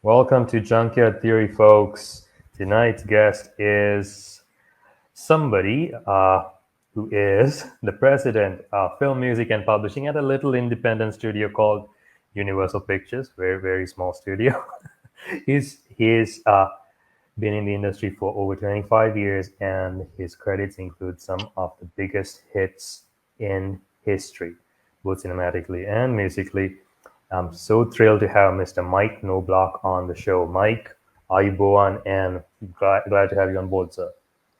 Welcome to Junkyard Theory, folks. Tonight's guest is somebody who is the president of film music and publishing at a little independent studio called Universal Pictures, very, very small studio. he's been in the industry for over 25 years, and his credits include some of the biggest hits in history, both cinematically and musically. I'm so thrilled to have Mr. Mike Knobloch on the show. Mike, Ayubowan, and glad to have you on board, sir.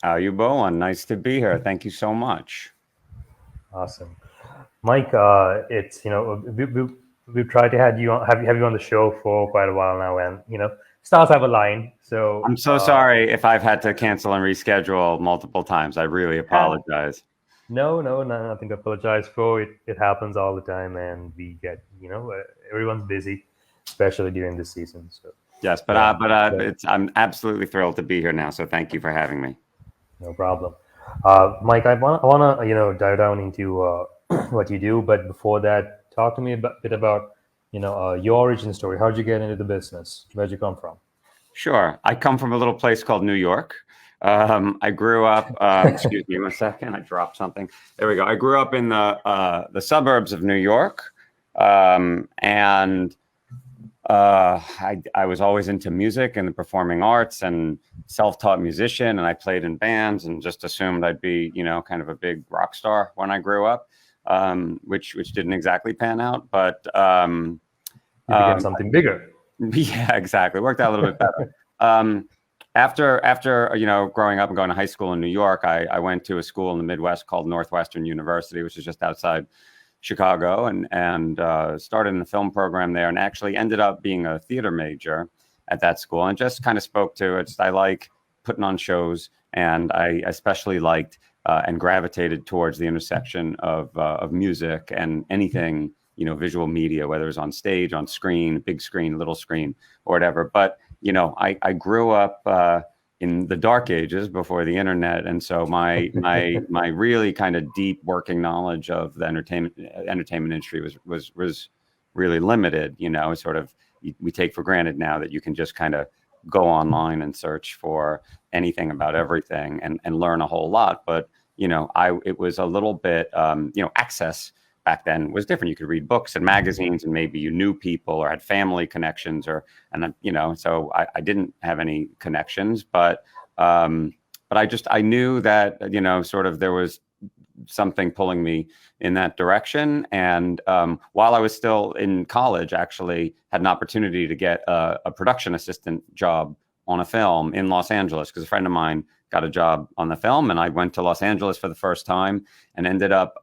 Ayubowan, nice to be here. Thank you so much. Awesome, Mike. It's we've tried to have you on the show for quite a while now, and stars have a line. So I'm so sorry if I've had to cancel and reschedule multiple times. I really apologize. No, nothing to apologize for. It happens all the time, and we get everyone's busy, especially during this season. So yes, but I'm absolutely thrilled to be here now. So thank you for having me. No problem. Mike, I wanna dive down into what you do, but before that, talk to me a bit about your origin story. How'd you get into the business? Where'd you come from? Sure, I come from a little place called New York. I grew up. Excuse me one second. I dropped something. There we go. I grew up in the suburbs of New York, and I was always into music and the performing arts and self-taught musician, and I played in bands and just assumed I'd be, kind of a big rock star when I grew up, which didn't exactly pan out, but you became something bigger. Yeah, exactly. Worked out a little bit better. After growing up and going to high school in New York, I went to a school in the Midwest called Northwestern University, which is just outside Chicago, and started in the film program there, and actually ended up being a theater major at that school, and just kind of spoke to it. I like putting on shows, and I especially liked and gravitated towards the intersection of music and anything, visual media, whether it was on stage, on screen, big screen, little screen, or whatever. But I grew up in the dark ages before the internet, and so my really kind of deep working knowledge of the entertainment industry was really limited. Sort of we take for granted now that you can just kind of go online and search for anything about everything and learn a whole lot. But it was a little bit access back then was different. You could read books and magazines, and maybe you knew people or had family connections, so I didn't have any connections, but I knew that, sort of there was something pulling me in that direction. And while I was still in college, actually had an opportunity to get a production assistant job on a film in Los Angeles, because a friend of mine got a job on the film, and I went to Los Angeles for the first time and ended up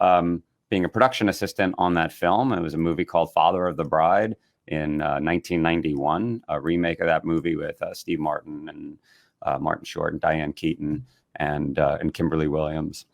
being a production assistant on that film. It was a movie called Father of the Bride in 1991, a remake of that movie with Steve Martin and Martin Short and Diane Keaton and Kimberly Williams.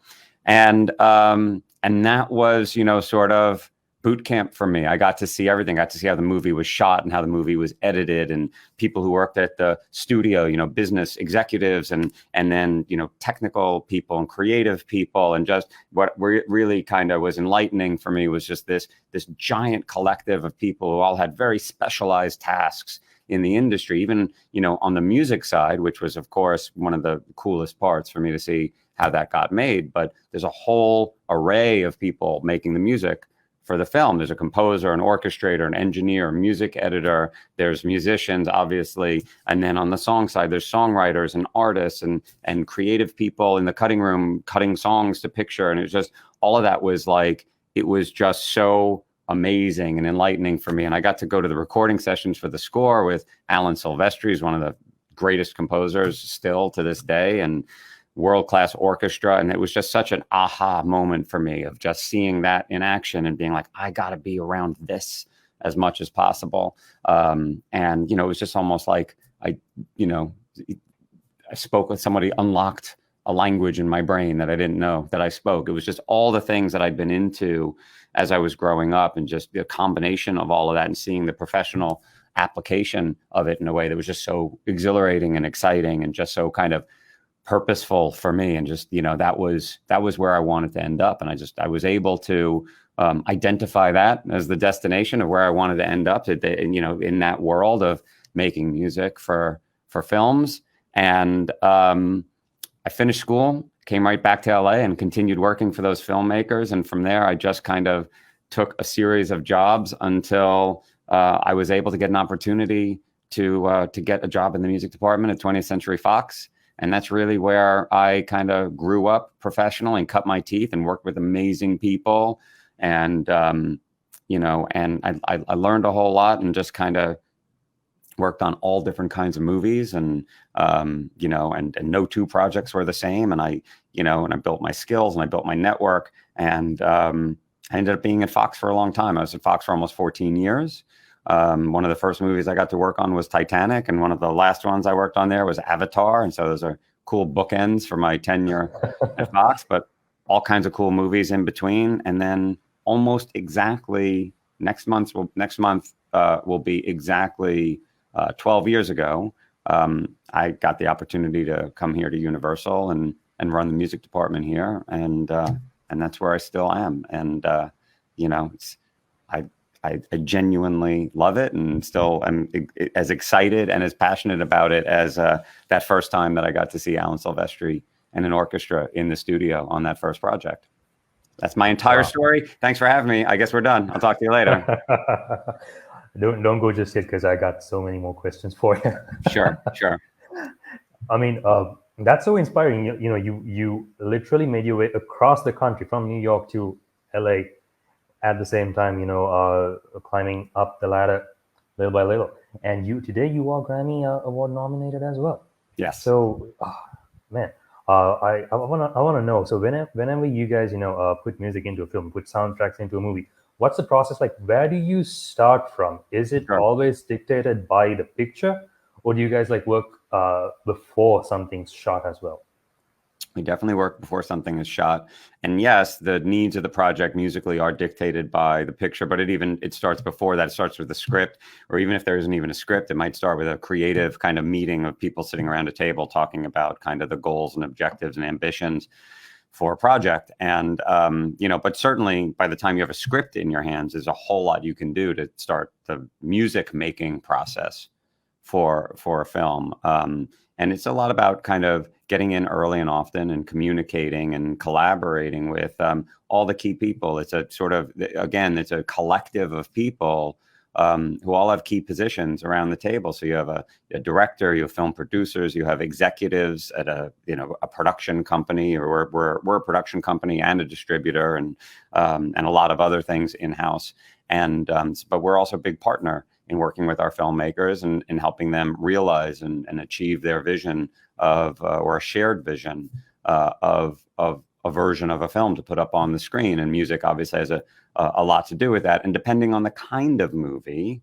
And that was, sort of boot camp for me. I got to see everything. I got to see how the movie was shot and how the movie was edited, and people who worked at the studio, business executives and then, technical people and creative people. And just what really kind of was enlightening for me was just this giant collective of people who all had very specialized tasks in the industry, even, on the music side, which was, of course, one of the coolest parts for me to see how that got made. But there's a whole array of people making the music for the film. There's a composer, an orchestrator, an engineer, a music editor. There's musicians, obviously. And then on the song side, there's songwriters and artists and creative people in the cutting room, cutting songs to picture. And it was just, all of that was like, it was just so amazing and enlightening for me. And I got to go to the recording sessions for the score with Alan Silvestri, who's one of the greatest composers still to this day, and world-class orchestra. And it was just such an aha moment for me of just seeing that in action and being like, I got to be around this as much as possible. And, it was just almost like I spoke with somebody, unlocked a language in my brain that I didn't know that I spoke. It was just all the things that I'd been into as I was growing up, and just the combination of all of that and seeing the professional application of it in a way that was just so exhilarating and exciting, and just so kind of purposeful for me, and just, that was where I wanted to end up. And I was able to identify that as the destination of where I wanted to end up, in that world of making music for films. And I finished school, came right back to LA, and continued working for those filmmakers. And from there, I just kind of took a series of jobs until I was able to get an opportunity to get a job in the music department at 20th Century Fox. And that's really where I kind of grew up professionally and cut my teeth and worked with amazing people. And, and I learned a whole lot, and just kind of worked on all different kinds of movies, and, and no two projects were the same. And I built my skills, and I built my network, and I ended up being at Fox for a long time. I was at Fox for almost 14 years. One of the first movies I got to work on was Titanic, and one of the last ones I worked on there was Avatar. And so those are cool bookends for my tenure at Fox, but all kinds of cool movies in between. And then almost exactly next month will be exactly 12 years ago. I got the opportunity to come here to Universal and run the music department here, and that's where I still am. And I genuinely love it, and still am as excited and as passionate about it as that first time that I got to see Alan Silvestri and an orchestra in the studio on that first project. That's my entire story. Thanks for having me. I guess we're done. I'll talk to you later. Don't go just yet, because I got so many more questions for you. Sure. I mean, that's so inspiring. You literally made your way across the country from New York to LA at the same time, climbing up the ladder little by little. And today you are Grammy Award nominated as well. Yes. So, man, I want to know. So whenever you guys, put music into a film, put soundtracks into a movie, what's the process like? Where do you start from? Is it always dictated by the picture, or do you guys work before something's shot as well? We definitely work before something is shot. And yes, the needs of the project musically are dictated by the picture, but it starts before that. It starts with the script, or even if there isn't even a script, it might start with a creative kind of meeting of people sitting around a table talking about kind of the goals and objectives and ambitions for a project. And, but certainly by the time you have a script in your hands, there's a whole lot you can do to start the music making process for a film. And it's a lot about kind of getting in early and often, and communicating and collaborating with all the key people. It's a sort of, again, it's a collective of people who all have key positions around the table. So you have a director, you have film producers, you have executives at a production company, or we're a production company and a distributor, and a lot of other things in-house. And but we're also a big partner in working with our filmmakers and helping them realize and achieve their vision of, or a shared vision of a version of a film to put up on the screen. And music obviously has a lot to do with that. And depending on the kind of movie,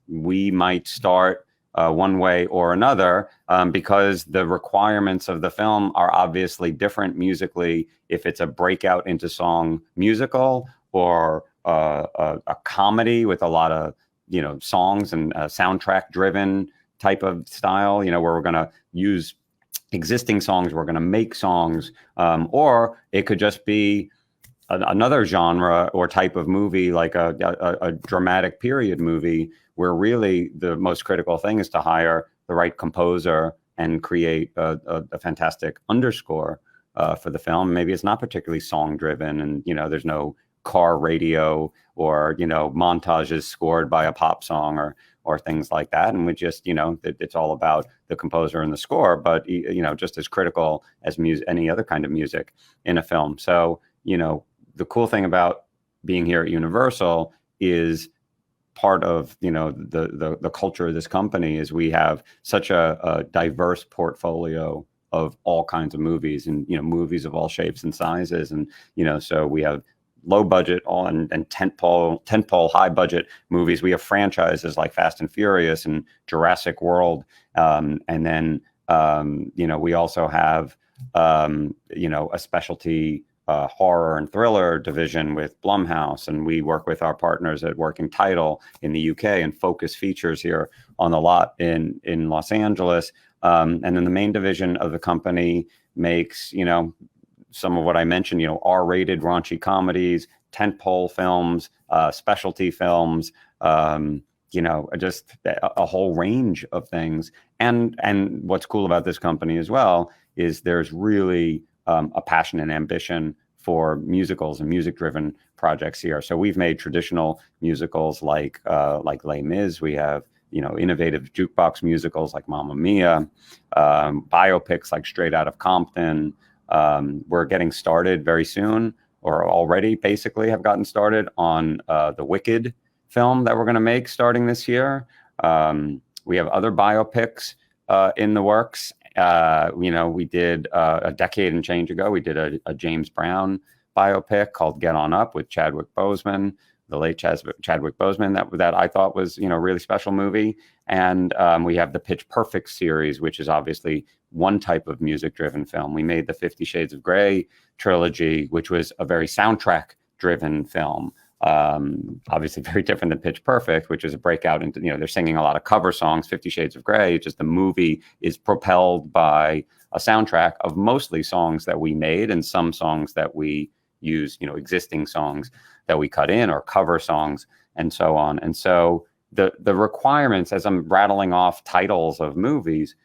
we might start one way or another, because the requirements of the film are obviously different musically, if it's a breakout into song musical, or a comedy with a lot of songs and soundtrack driven type of style, where we're going to use existing songs, we're going to make songs, or it could just be another genre or type of movie, like a dramatic period movie, where really the most critical thing is to hire the right composer and create a fantastic underscore for the film. Maybe it's not particularly song driven, and there's no car radio or montages scored by a pop song or things like that. And we just it's all about the composer and the score, but just as critical as any other kind of music in a film. So the cool thing about being here at Universal is part of the culture of this company is we have such a diverse portfolio of all kinds of movies, and movies of all shapes and sizes, and so we have low budget and tentpole high budget movies. We have franchises like Fast and Furious and Jurassic World, and then we also have a specialty horror and thriller division with Blumhouse, and we work with our partners at Working Title in the UK and Focus Features here on the lot in Los Angeles. And then the main division of the company makes, some of what I mentioned, R-rated raunchy comedies, tentpole films, specialty films, just a whole range of things. And what's cool about this company as well is there's really a passion and ambition for musicals and music-driven projects here. So we've made traditional musicals like Les Mis. We have innovative jukebox musicals like Mamma Mia, biopics like Straight Outta Compton. We're getting started very soon, or already basically have gotten started on the Wicked film that we're going to make starting this year. We have other biopics in the works. We did a decade and change ago, we did a James Brown biopic called Get On Up with Chadwick Boseman, the late Chadwick Boseman, that I thought was, a really special movie. And we have the Pitch Perfect series, which is obviously one type of music-driven film. We made the 50 Shades of Grey trilogy, which was a very soundtrack-driven film. Obviously very different than Pitch Perfect, which is a breakout into, they're singing a lot of cover songs. 50 Shades of Grey, just the movie is propelled by a soundtrack of mostly songs that we made and some songs that we use, existing songs that we cut in or cover songs and so on. And so the requirements, as I'm rattling off titles of movies,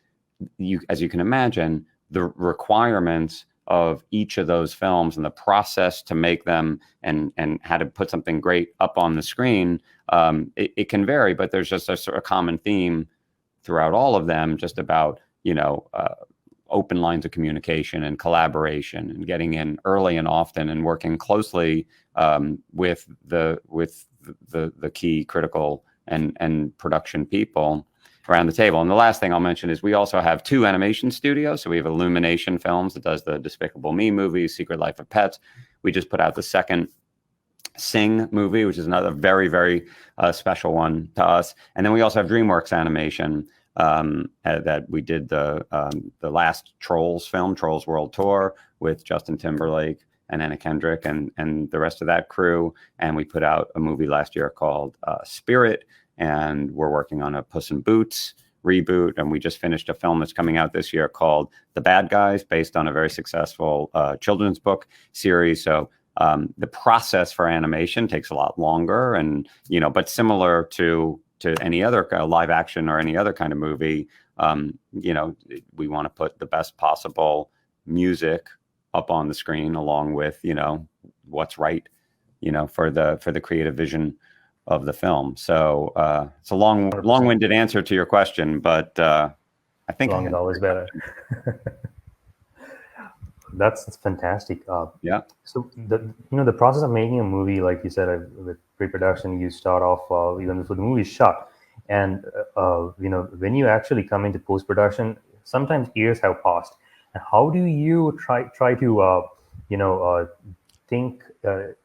as you can imagine, the requirements of each of those films and the process to make them and how to put something great up on the screen, it can vary, but there's just a sort of common theme throughout all of them, just about, open lines of communication and collaboration and getting in early and often and working closely with the key critical and production people around the table. And the last thing I'll mention is we also have 2 animation studios. So we have Illumination Films that does the Despicable Me movies, Secret Life of Pets. We just put out the second Sing movie, which is another very, very special one to us. And then we also have DreamWorks Animation that we did the last Trolls film, Trolls World Tour, with Justin Timberlake and Anna Kendrick and the rest of that crew. And we put out a movie last year called Spirit. And we're working on a Puss in Boots reboot. And we just finished a film that's coming out this year called The Bad Guys, based on a very successful children's book series. So the process for animation takes a lot longer, and but similar to any other live action or any other kind of movie, we want to put the best possible music up on the screen along with what's right, for the creative vision of the film. So it's a long-winded answer to your question, but I think long is always better. That's fantastic. Yeah. So the process of making a movie, like you said, with pre-production, you start off even before the movie is shot, and when you actually come into post-production, sometimes years have passed. And how do you try to think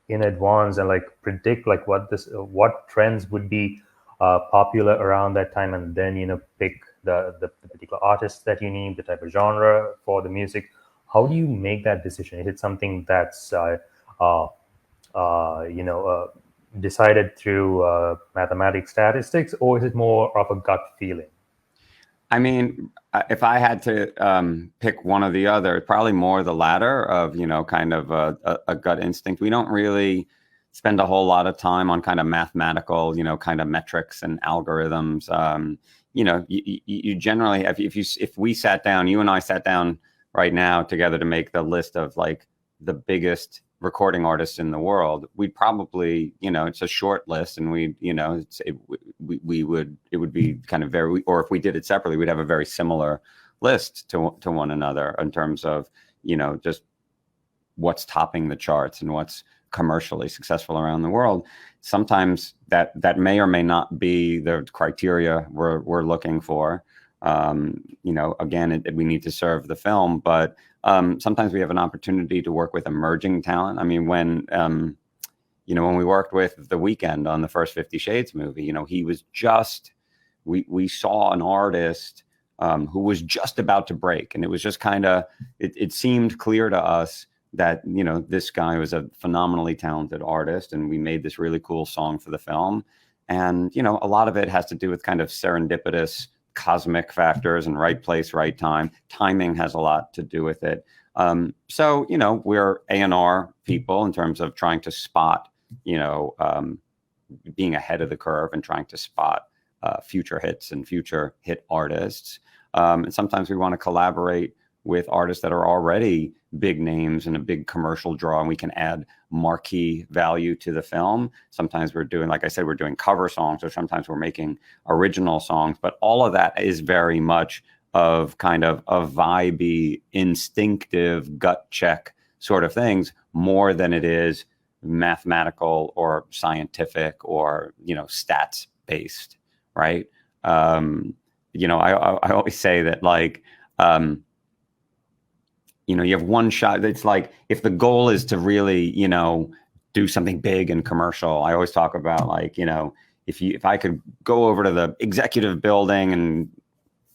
in advance and predict what trends would be popular around that time, and then pick the particular artists that you need, the type of genre for the music? How do you make that decision? Is it something that's decided through mathematics, statistics, or is it more of a gut feeling? I mean, if I had to pick one or the other, probably more the latter of, kind of a gut instinct. We don't really spend a whole lot of time on kind of mathematical, kind of metrics and algorithms. You generally, if we sat down, you and I sat down right now together to make the list of the biggest recording artists in the world, we'd probably, it's a short list, and it would be kind of very, or if we did it separately, we'd have a very similar list to one another in terms of, just what's topping the charts and what's commercially successful around the world. Sometimes that may or may not be the criteria we're looking for. Again, we need to serve the film, but sometimes we have an opportunity to work with emerging talent. I mean, when we worked with The Weeknd on the first 50 Shades movie, he was we saw an artist who was just about to break, and it was just kind of, it seemed clear to us that, you know, this guy was a phenomenally talented artist, and we made this really cool song for the film. And, you know, a lot of it has to do with kind of serendipitous cosmic factors and right place, right time. Timing has a lot to do with it. So, you know, we're A&R people in terms of trying to spot, you know, being ahead of the curve and trying to spot future hits and future hit artists. And sometimes we want to collaborate with artists that are already big names and a big commercial draw, and we can add marquee value to the film. Sometimes we're doing, like I said, we're doing cover songs, or sometimes we're making original songs, but all of that is very much of kind of a vibey, instinctive gut check sort of things, more than it is mathematical or scientific or, you know, stats based, right? You know, I always say that, like, you know, you have one shot. It's like, if the goal is to really, you know, do something big and commercial, I always talk about, like, you know, if I could go over to the executive building and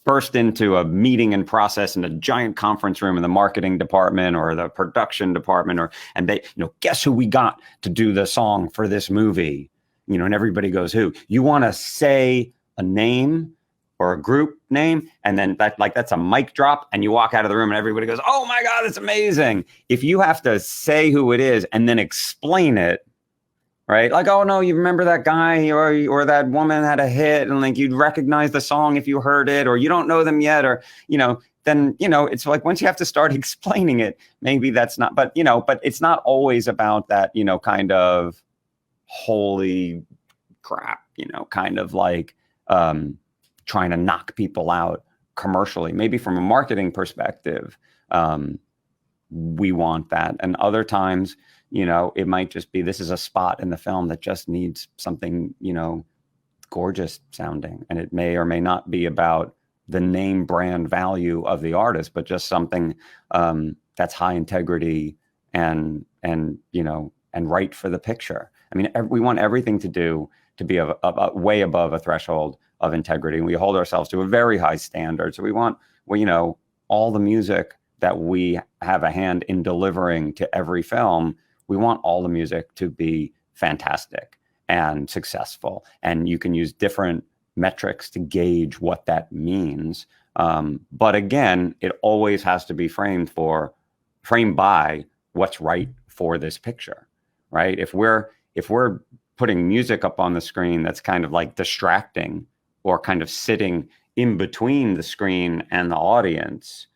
burst into a meeting and process in a giant conference room in the marketing department or the production department, and they, you know, guess who we got to do the song for this movie, you know, and everybody goes, who? You want to say a name or a group name, and then that's a mic drop, and you walk out of the room and everybody goes, oh my God, it's amazing. If you have to say who it is and then explain it, right? Like, oh no, you remember that guy or that woman had a hit, and like you'd recognize the song if you heard it, or you don't know them yet, or, you know, then, you know, it's like, once you have to start explaining it, maybe that's not, but, you know, but it's not always about that, you know, kind of holy crap, you know, kind of like, trying to knock people out commercially. Maybe from a marketing perspective, we want that. And other times, you know, it might just be, this is a spot in the film that just needs something, you know, gorgeous sounding. And it may or may not be about the name brand value of the artist, but just something that's high integrity and, you know, and right for the picture. I mean, we want everything to be a way above a threshold of integrity. And we hold ourselves to a very high standard. So we want, well, you know, all the music that we have a hand in delivering to every film, we want all the music to be fantastic and successful. And you can use different metrics to gauge what that means. But again, it always has to be framed by what's right for this picture, right? If we're putting music up on the screen that's kind of like distracting, or kind of sitting in between the screen and the audience,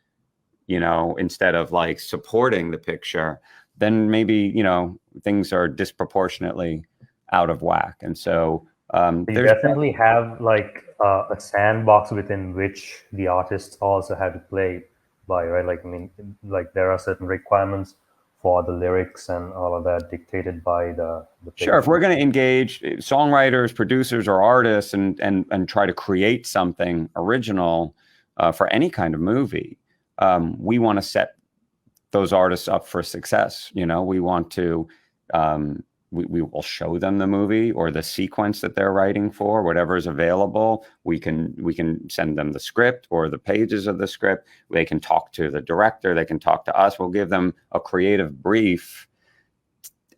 you know, instead of like supporting the picture, then maybe, you know, things are disproportionately out of whack. And so you definitely have like a sandbox within which the artists also have to play by, right? Like, I mean, like there are certain requirements for the lyrics and all of that dictated by the Sure. If we're going to engage songwriters, producers, or artists and try to create something original for any kind of movie, we want to set those artists up for success. You know, we want to, we will show them the movie or the sequence that they're writing for, whatever is available. We can send them the script or the pages of the script. They can talk to the director. They can talk to us. We'll give them a creative brief,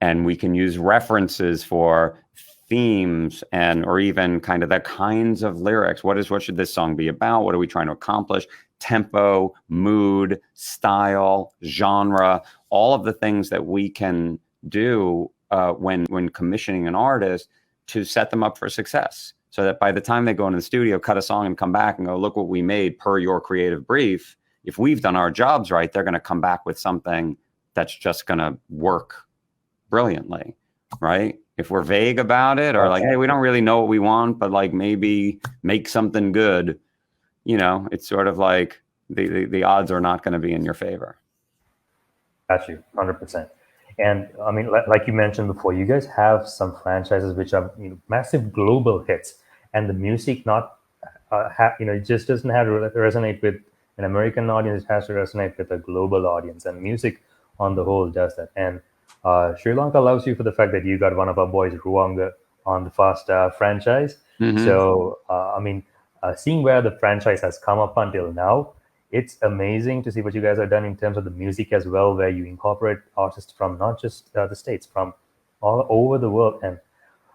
and we can use references for themes or even kind of the kinds of lyrics. What should this song be about? What are we trying to accomplish? Tempo, mood, style, genre, all of the things that we can do when commissioning an artist to set them up for success, so that by the time they go into the studio, cut a song, and come back and go, look what we made per your creative brief. If we've done our jobs right, they're going to come back with something that's just going to work brilliantly, right? If we're vague about it, or like, hey, we don't really know what we want, but like maybe make something good, you know, it's sort of like the odds are not going to be in your favor. Got you, 100%. And I mean, like you mentioned before, you guys have some franchises which are, you know, massive global hits, and the music not, you know, it just doesn't have to resonate with an American audience. It has to resonate with a global audience, and music on the whole does that. And Sri Lanka loves you for the fact that you got one of our boys, Ruwanga, on the Fast franchise. Mm-hmm. So, I mean, seeing where the franchise has come up until now, it's amazing to see what you guys have done in terms of the music as well, where you incorporate artists from not just the States, from all over the world. And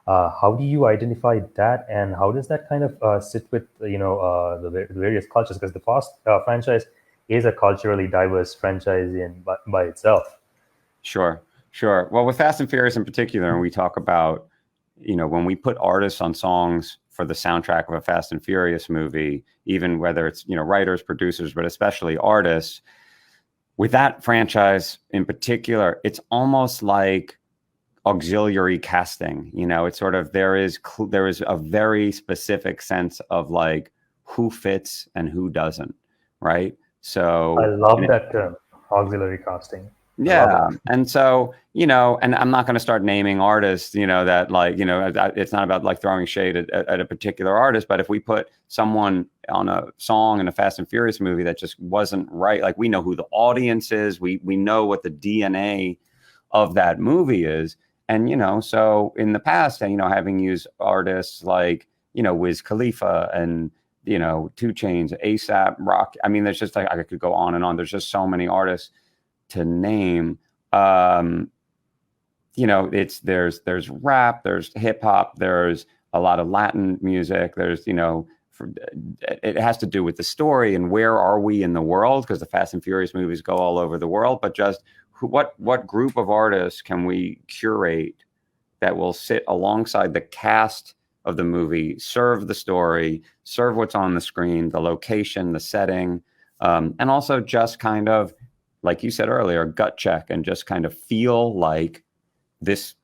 how do you identify that, and how does that kind of sit with the various cultures? Because the Fast franchise is a culturally diverse franchise by itself. Sure. Well, with Fast and Furious in particular, and we talk about, when we put artists on songs for the soundtrack of a Fast and Furious movie, even whether it's, writers, producers, but especially artists, with that franchise in particular, it's almost like auxiliary casting. It's sort of, there is a very specific sense of like who fits and who doesn't, right? So I love that term, auxiliary casting. Yeah. And so, and I'm not going to start naming artists, that like, it's not about like throwing shade at a particular artist, but if we put someone on a song in a Fast and Furious movie that just wasn't right, like we know who the audience is, we know what the DNA of that movie is. And, so in the past, having used artists like, Wiz Khalifa and, 2 Chainz, ASAP, Rock. I mean, there's just like, I could go on and on. There's just so many artists to name. There's rap, there's hip hop, there's a lot of Latin music. There's, it has to do with the story and where are we in the world, because the Fast and Furious movies go all over the world. But just what group of artists can we curate that will sit alongside the cast of the movie, serve the story, serve what's on the screen, the location, the setting, and also just kind of, like you said earlier, gut check and just kind of feel like this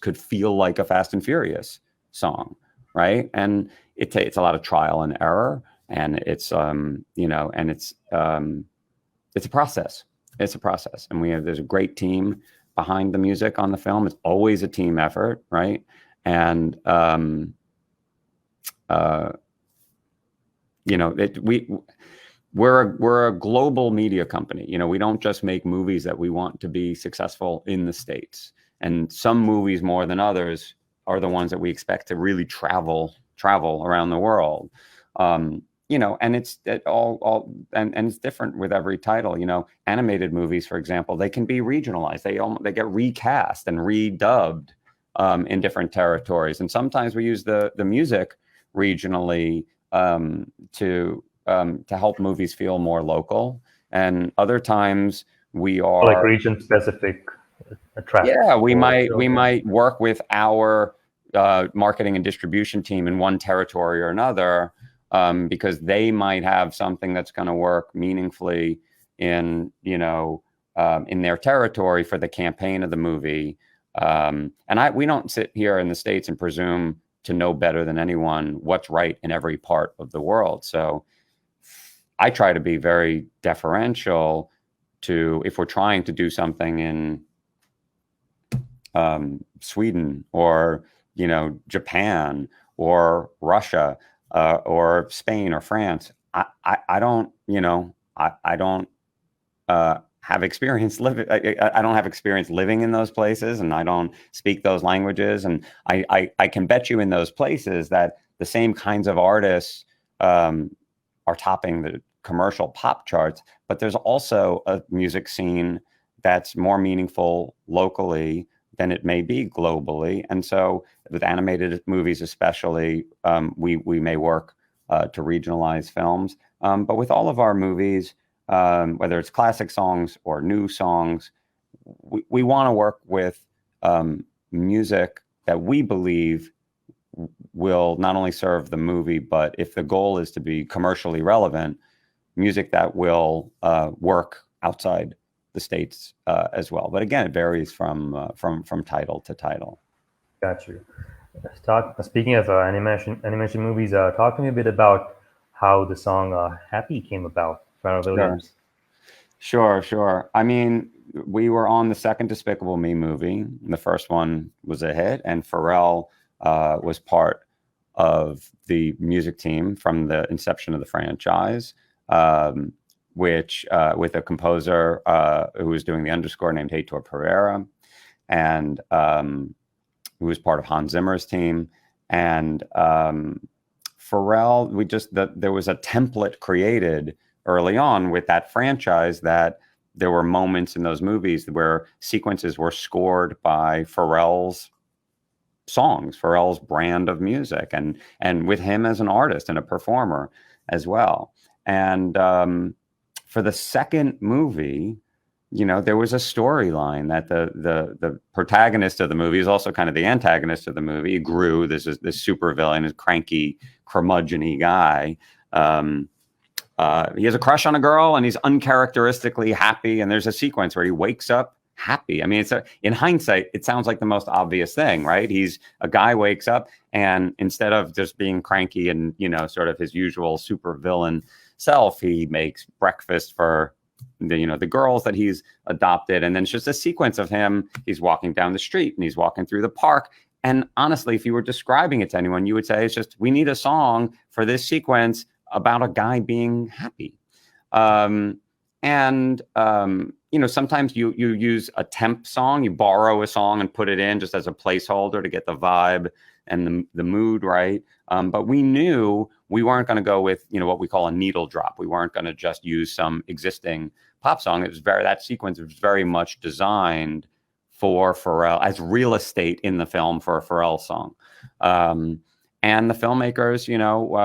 could feel like a Fast and Furious song, right? And it takes a lot of trial and error, and it's and it's a process. It's a process, and there's a great team behind the music on the film. It's always a team effort, right? And we're a global media company. We don't just make movies that we want to be successful in the States. And some movies more than others are the ones that we expect to really travel around the world. And it's it's different with every title. Animated movies, for example, they can be regionalized. They get recast and redubbed in different territories. And sometimes we use the music regionally to help movies feel more local, and other times we are like region specific tracks. Yeah, we might work with our marketing and distribution team in one territory or another, because they might have something that's going to work meaningfully in their territory for the campaign of the movie. We don't sit here in the States and presume to know better than anyone what's right in every part of the world. So I try to be very deferential to, if we're trying to do something in Sweden or Japan or Russia or Spain or France, I don't have experience living. I don't have experience living in those places, and I don't speak those languages. And I can bet you in those places that the same kinds of artists are topping the commercial pop charts, but there's also a music scene that's more meaningful locally than it may be globally. And so with animated movies especially, we may work to regionalize films. But with all of our movies, whether it's classic songs or new songs, we want to work with music that we believe will not only serve the movie, but if the goal is to be commercially relevant, music that will work outside the States as well. But again, it varies from title to title. Got you. Speaking of animation movies, talk to me a bit about how the song "Happy" came about. Pharrell Williams. Sure. I mean, we were on the second Despicable Me movie. The first one was a hit, and Pharrell was part of the music team from the inception of the franchise, which with a composer who was doing the underscore named Heitor Pereira, and who was part of Hans Zimmer's team. And Pharrell, there was a template created early on with that franchise that there were moments in those movies where sequences were scored by Pharrell's songs, Pharrell's brand of music, and with him as an artist and a performer as well. And for the second movie, you know, there was a storyline that the protagonist of the movie is also kind of the antagonist of the movie. Gru, this super villain, is cranky, curmudgeon-y guy. He has a crush on a girl, and he's uncharacteristically happy. And there's a sequence where he wakes up happy. I mean, in hindsight, it sounds like the most obvious thing, right? A guy wakes up, and instead of just being cranky and, you know, sort of his usual super villain self, he makes breakfast for the girls that he's adopted. And then it's just a sequence of him. He's walking down the street and he's walking through the park. And honestly, if you were describing it to anyone, you would say, it's just, we need a song for this sequence about a guy being happy. You know, sometimes you use a temp song, you borrow a song and put it in just as a placeholder to get the vibe and the mood right. But we knew we weren't going to go with, you know, what we call a needle drop. We weren't going to just use some existing pop song. That sequence was very much designed for Pharrell, as real estate in the film for a Pharrell song. And the filmmakers, you know,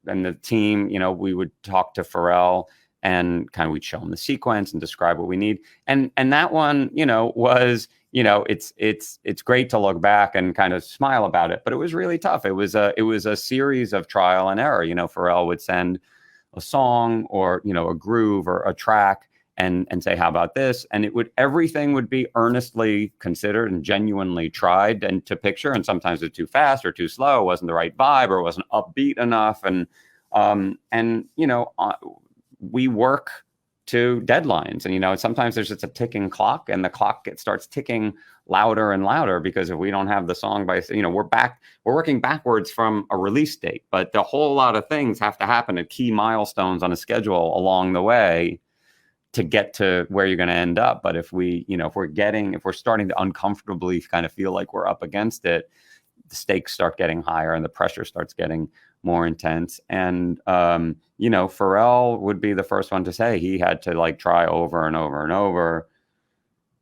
and the team, you know, we would talk to Pharrell and kind of we'd show him the sequence and describe what we need. And that one, you know, was, you know, it's great to look back and kind of smile about it, but it was really tough. It was a series of trial and error. You know, Pharrell would send a song or, you know, a groove or a track and say, how about this? And everything would be earnestly considered and genuinely tried and to picture. And sometimes it's too fast or too slow. It wasn't the right vibe or it wasn't upbeat enough. And you know, we work to deadlines, and, you know, sometimes there's just a ticking clock, and the clock starts ticking louder and louder, because if we don't have the song by, you know, we're working backwards from a release date, but the whole lot of things have to happen at key milestones on a schedule along the way to get to where you're going to end up. But if we're starting to uncomfortably kind of feel like we're up against it, the stakes start getting higher and the pressure starts getting more intense. And, you know, Pharrell would be the first one to say he had to like try over and over and over.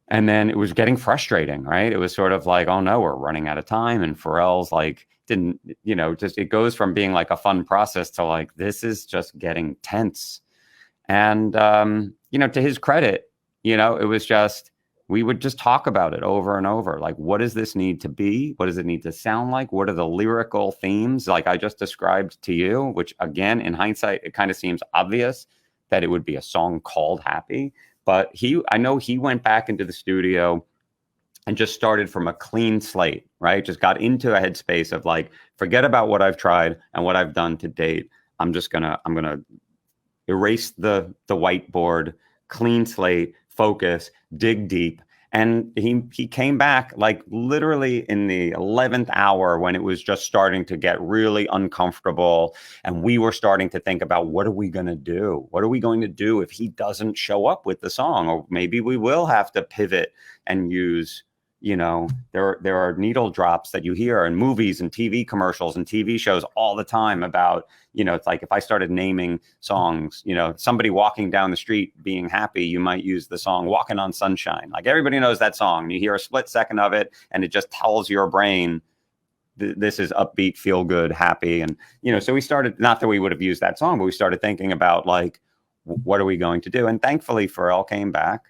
And then it was getting frustrating, right? It was sort of like, oh no, we're running out of time. And Pharrell's like, it goes from being like a fun process to like, this is just getting tense. And, you know, to his credit, you know, it was just, we would just talk about it over and over. Like, what does this need to be? What does it need to sound like? What are the lyrical themes like I just described to you? Which, again, in hindsight, it kind of seems obvious that it would be a song called Happy. But I know he went back into the studio and just started from a clean slate, right? Just got into a headspace of like, forget about what I've tried and what I've done to date. I'm gonna erase the whiteboard, clean slate, focus, dig deep. And he came back like literally in the 11th hour when it was just starting to get really uncomfortable. And we were starting to think about, what are we going to do? What are we going to do if he doesn't show up with the song? Or maybe we will have to pivot and use, you know, there are needle drops that you hear in movies and TV commercials and TV shows all the time about, you know, it's like if I started naming songs, you know, somebody walking down the street being happy, you might use the song Walking on Sunshine. Like everybody knows that song. You hear a split second of it and it just tells your brain this is upbeat, feel good, happy. And, you know, so we started, not that we would have used that song, but we started thinking about like, what are we going to do? And thankfully Pharrell came back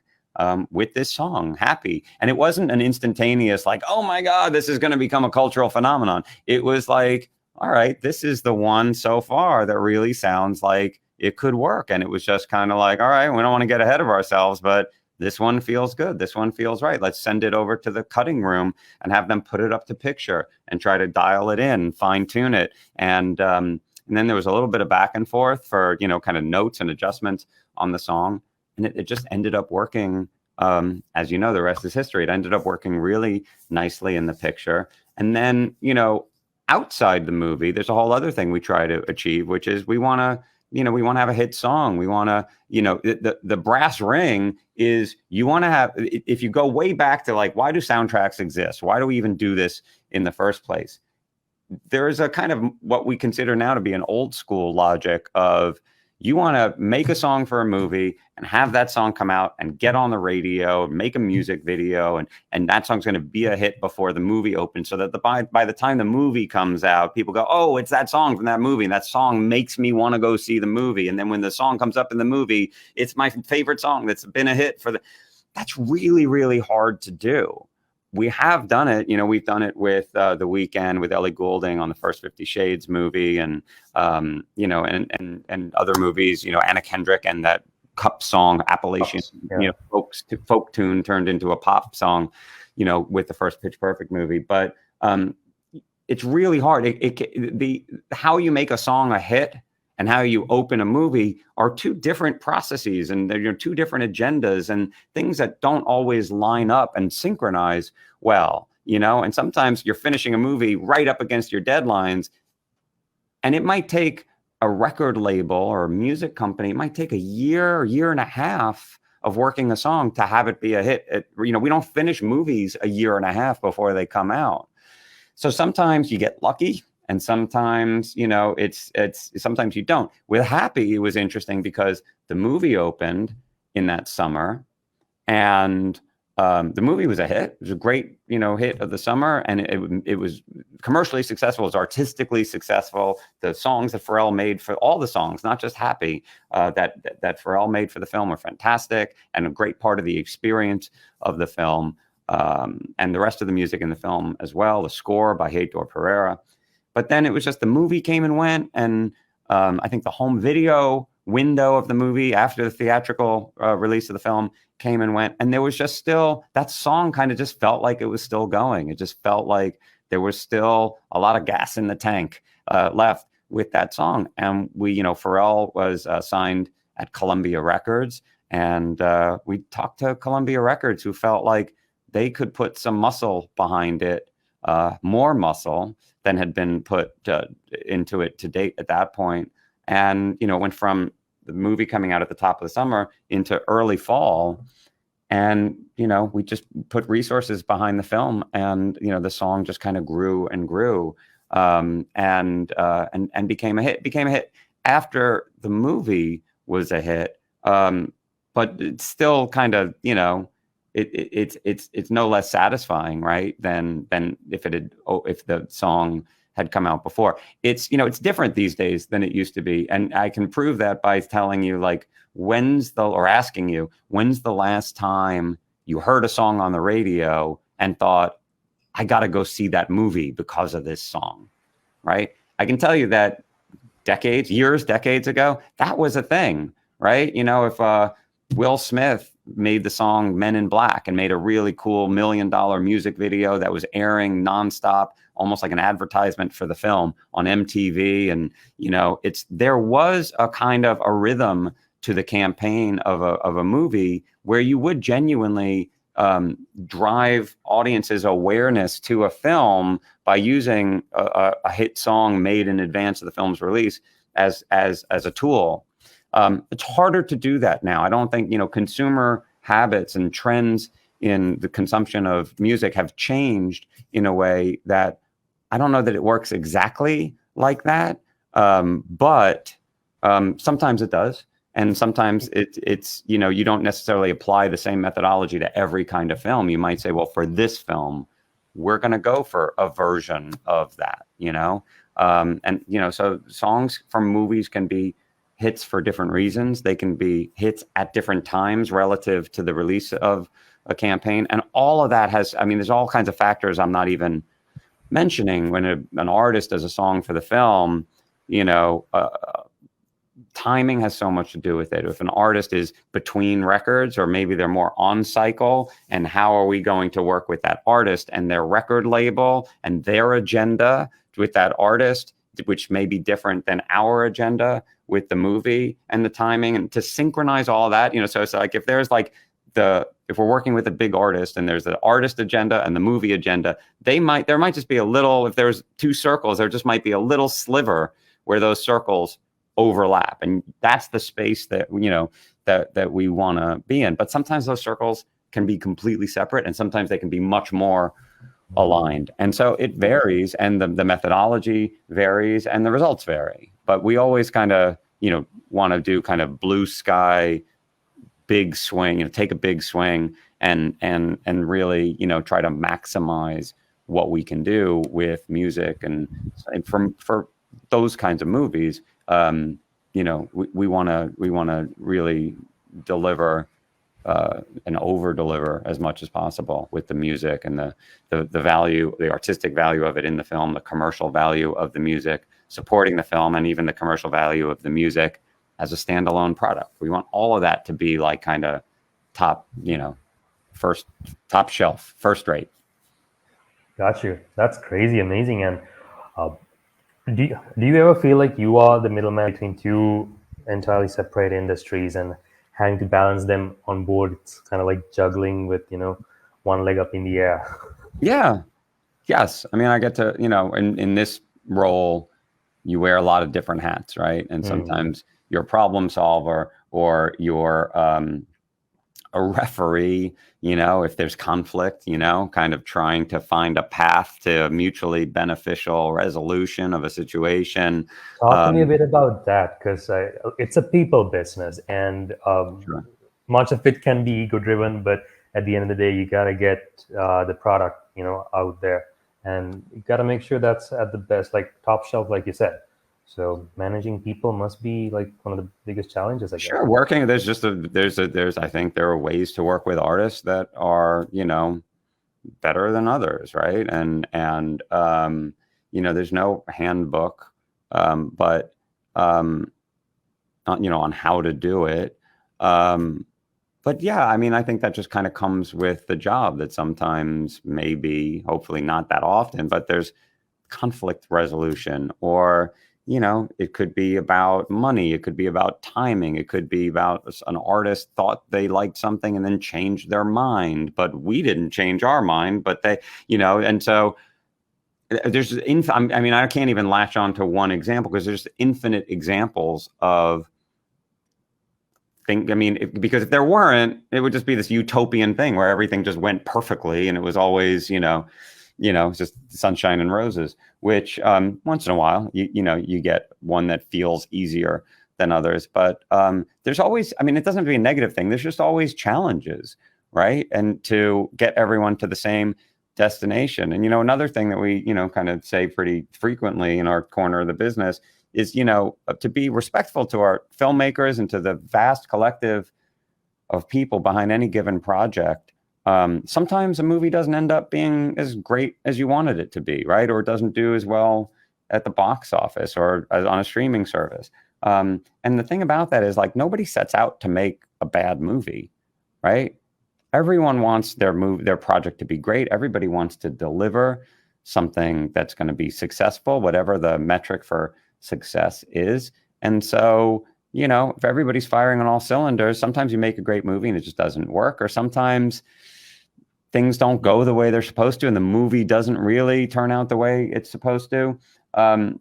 with this song, Happy. And it wasn't an instantaneous, like, oh my God, this is going to become a cultural phenomenon. It was like, all right, this is the one so far that really sounds like it could work. And it was just kind of like, all right, we don't want to get ahead of ourselves, but this one feels good. This one feels right. Let's send it over to the cutting room and have them put it up to picture and try to dial it in, fine tune it. And then there was a little bit of back and forth for, you know, kind of notes and adjustments on the song. And it just ended up working, as you know, the rest is history. It ended up working really nicely in the picture. And then, you know, outside the movie, there's a whole other thing we try to achieve, which is we want to have a hit song. We want to, you know, the brass ring is, you want to have, if you go way back to like, why do soundtracks exist? Why do we even do this in the first place? There is a kind of what we consider now to be an old school logic of, You want to make a song for a movie and have that song come out and get on the radio, make a music video, and that song's going to be a hit before the movie opens, so that by the time the movie comes out, people go, oh, it's that song from that movie, and that song makes me want to go see the movie. And then when the song comes up in the movie, it's my favorite song that's been a hit for the. That's really, really hard to do. We have done it, we've done it with The Weeknd, with Ellie Goulding on the first 50 Shades movie, and and other movies, Anna Kendrick and that Cup song, Appalachian, folk tune turned into a pop song, with the first Pitch Perfect movie. But it's really hard. How you make a song a hit and how you open a movie are two different processes, and they're two different agendas and things that don't always line up and synchronize well, and sometimes you're finishing a movie right up against your deadlines, and it might take a record label or a music company, it might take a year and a half of working a song to have it be a hit. We don't finish movies a year and a half before they come out. So sometimes you get lucky, and sometimes, it's sometimes you don't. With Happy, it was interesting because the movie opened in that summer, and the movie was a hit. It was a great, hit of the summer, and it was commercially successful. It was artistically successful. The songs that Pharrell made, for all the songs, not just Happy, that Pharrell made for the film, were fantastic and a great part of the experience of the film, and the rest of the music in the film as well. The score by Heitor Pereira. But then it was just the movie came and went, and I think the home video window of the movie after the theatrical release of the film came and went, and there was just still, that song kind of just felt like it was still going. It just felt like there was still a lot of gas in the tank left with that song. And we, Pharrell was signed at Columbia Records, and we talked to Columbia Records, who felt like they could put some muscle behind it, more muscle than had been put into it to date at that point. And, went from the movie coming out at the top of the summer into early fall. And, we just put resources behind the film, and, the song just kind of grew and grew, and became a hit. After the movie was a hit, but it's still kind of, it's no less satisfying, right, than if the song had come out before. It's different these days than it used to be, and I can prove that by telling you, like, asking you, when's the last time you heard a song on the radio and thought, I got to go see that movie because of this song, right? I can tell you that decades ago, that was a thing, right? If Will Smith made the song Men in Black and made a really cool $1 million music video that was airing nonstop, almost like an advertisement for the film on MTV. And, there was a kind of a rhythm to the campaign of a movie where you would genuinely drive audiences' awareness to a film by using a hit song made in advance of the film's release as a tool. It's harder to do that now. I don't think, consumer habits and trends in the consumption of music have changed in a way that I don't know that it works exactly like that. But sometimes it does. And sometimes it's, you don't necessarily apply the same methodology to every kind of film. You might say, well, for this film, we're going to go for a version of that, so songs from movies can be hits for different reasons. They can be hits at different times relative to the release of a campaign. And all of that there's all kinds of factors I'm not even mentioning when an artist does a song for the film. Timing has so much to do with it. If an artist is between records, or maybe they're more on cycle, and how are we going to work with that artist and their record label and their agenda with that artist, which may be different than our agenda with the movie and the timing, and to synchronize all that, so it's like, if there's if we're working with a big artist and there's the artist agenda and the movie agenda, there might just be a little, if there's two circles, there just might be a little sliver where those circles overlap. And that's the space that, that we want to be in. But sometimes those circles can be completely separate, and sometimes they can be much more aligned. And so it varies, and the methodology varies, and the results vary. But we always kind of want to do kind of blue sky, big swing, take a big swing and really, try to maximize what we can do with music and for those kinds of movies. We want to really deliver and over deliver as much as possible with the music and the value, the artistic value of it in the film, the commercial value of the music supporting the film, and even the commercial value of the music as a standalone product. We want all of that to be like kind of top shelf, first rate. Got you. That's crazy amazing. And do you ever feel like you are the middleman between two entirely separate industries and having to balance them on board? It's kind of like juggling with, one leg up in the air. Yeah. Yes. I mean, I get to, in this role, you wear a lot of different hats, right? And sometimes you're a problem solver or you're a referee, if there's conflict, kind of trying to find a path to a mutually beneficial resolution of a situation. Talk to me a bit about that, because it's a people business, and Sure. much of it can be ego-driven, but at the end of the day, you got to get the product, out there, and you got to make sure that's at the best, like top shelf, like you said. So managing people must be like one of the biggest challenges, I guess. Sure. Working, I think there are ways to work with artists that are, better than others. Right. And there's no handbook, but, on how to do it. But yeah, I mean, I think that just kind of comes with the job, that sometimes, maybe, hopefully not that often, but there's conflict resolution, or, it could be about money. It could be about timing. It could be about an artist thought they liked something and then changed their mind, but we didn't change our mind, but they, and so there's, I mean, I can't even latch on to one example, because there's infinite examples of because if there weren't, it would just be this utopian thing where everything just went perfectly and it was always, just sunshine and roses, which once in a while, you get one that feels easier than others. But there's always, it doesn't have to be a negative thing. There's just always challenges, right? And to get everyone to the same destination. And, another thing that we, kind of say pretty frequently in our corner of the business is, to be respectful to our filmmakers and to the vast collective of people behind any given project. Sometimes a movie doesn't end up being as great as you wanted it to be, right? Or it doesn't do as well at the box office or on a streaming service. And the thing about that is, like, nobody sets out to make a bad movie, right? Everyone wants their project to be great. Everybody wants to deliver something that's going to be successful, whatever the metric for success is. And so, if everybody's firing on all cylinders, sometimes you make a great movie and it just doesn't work, or sometimes things don't go the way they're supposed to and the movie doesn't really turn out the way it's supposed to. So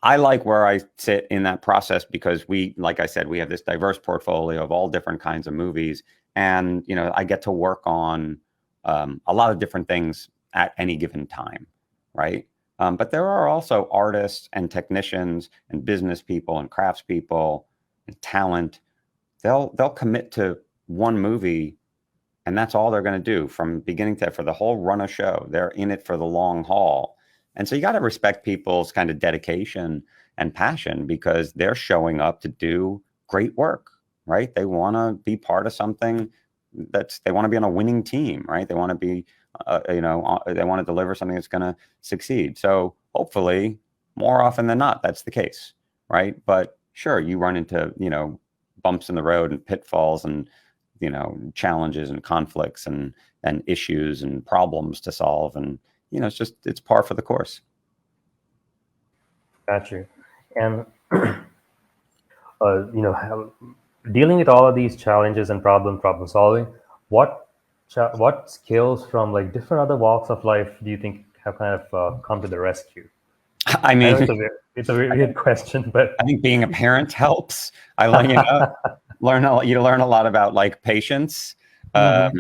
I like where I sit in that process, because like I said, we have this diverse portfolio of all different kinds of movies, and I get to work on a lot of different things at any given time, right? But there are also artists and technicians and business people and craftspeople and talent. They'll commit to one movie, and that's all they're going to do from beginning to for the whole run of show. They're in it for the long haul. And so you got to respect people's kind of dedication and passion, because they're showing up to do great work, right? They want to be part of something they want to be on a winning team, right? They want to be, they want to deliver something that's going to succeed. So hopefully, more often than not, that's the case, right? But sure, you run into, bumps in the road and pitfalls and, challenges and conflicts and issues and problems to solve. And, it's par for the course. Got you. And, dealing with all of these challenges and problem solving, what skills from like different other walks of life do you think have kind of come to the rescue? I mean, it's a weird question, but I think being a parent helps. I learn, you learn a lot about like patience from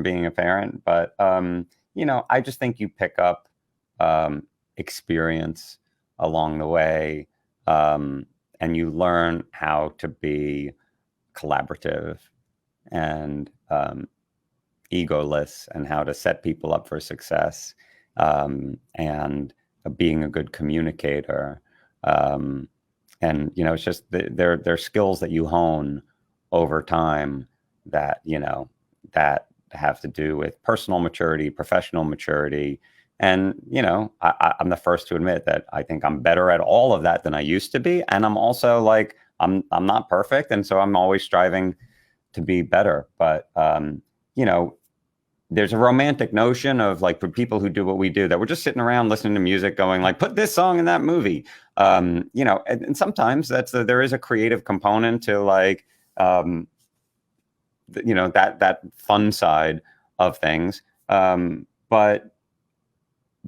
being a parent. But I just think you pick up experience along the way, and you learn how to be collaborative and egoless, and how to set people up for success, and being a good communicator. And, you know, it's just they're skills that you hone over time that, you know, that have to do with personal maturity, professional maturity. And, you know, I'm the first to admit that I think I'm better at all of that than I used to be. And I'm also like, I'm not perfect. And so I'm always striving to be better. But, you know, there's a romantic notion of like, for people who do what we do, that we're just sitting around listening to music going like, put this song in that movie. You know, and sometimes there is a creative component to like, you know, that fun side of things. But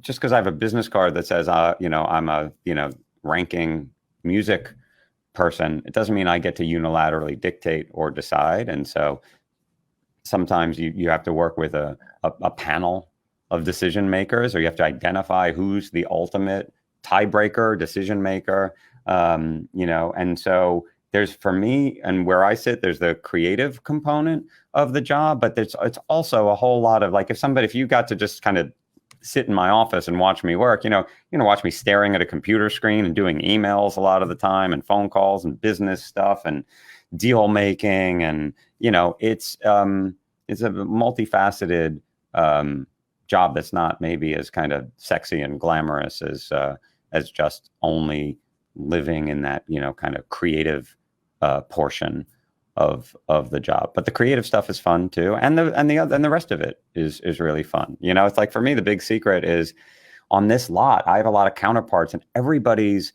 just because I have a business card that says, you know, I'm a, you know, ranking music person, it doesn't mean I get to unilaterally dictate or decide. And so sometimes you have to work with a panel of decision makers, or you have to identify who's the ultimate tiebreaker decision maker. You know, and so there's, for me and where I sit, there's the creative component of the job, but it's also a whole lot of like, if you got to just kind of sit in my office and watch me work, you know, watch me staring at a computer screen and doing emails a lot of the time, and phone calls and business stuff and deal making. And, you know, it's a multifaceted job that's not maybe as kind of sexy and glamorous as just only living in that, you know, kind of creative portion of the job. But the creative stuff is fun too, and the rest of it is really fun. You know, it's like, for me, the big secret is, on this lot, I have a lot of counterparts, and everybody's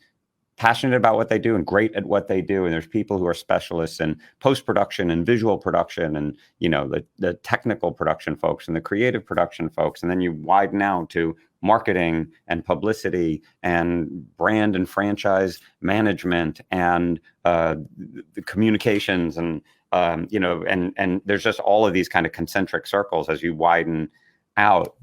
passionate about what they do and great at what they do. And there's people who are specialists in post-production and visual production, and, you know, the technical production folks and the creative production folks. And then you widen out to marketing and publicity and brand and franchise management and the communications and, you know, and there's just all of these kind of concentric circles as you widen out.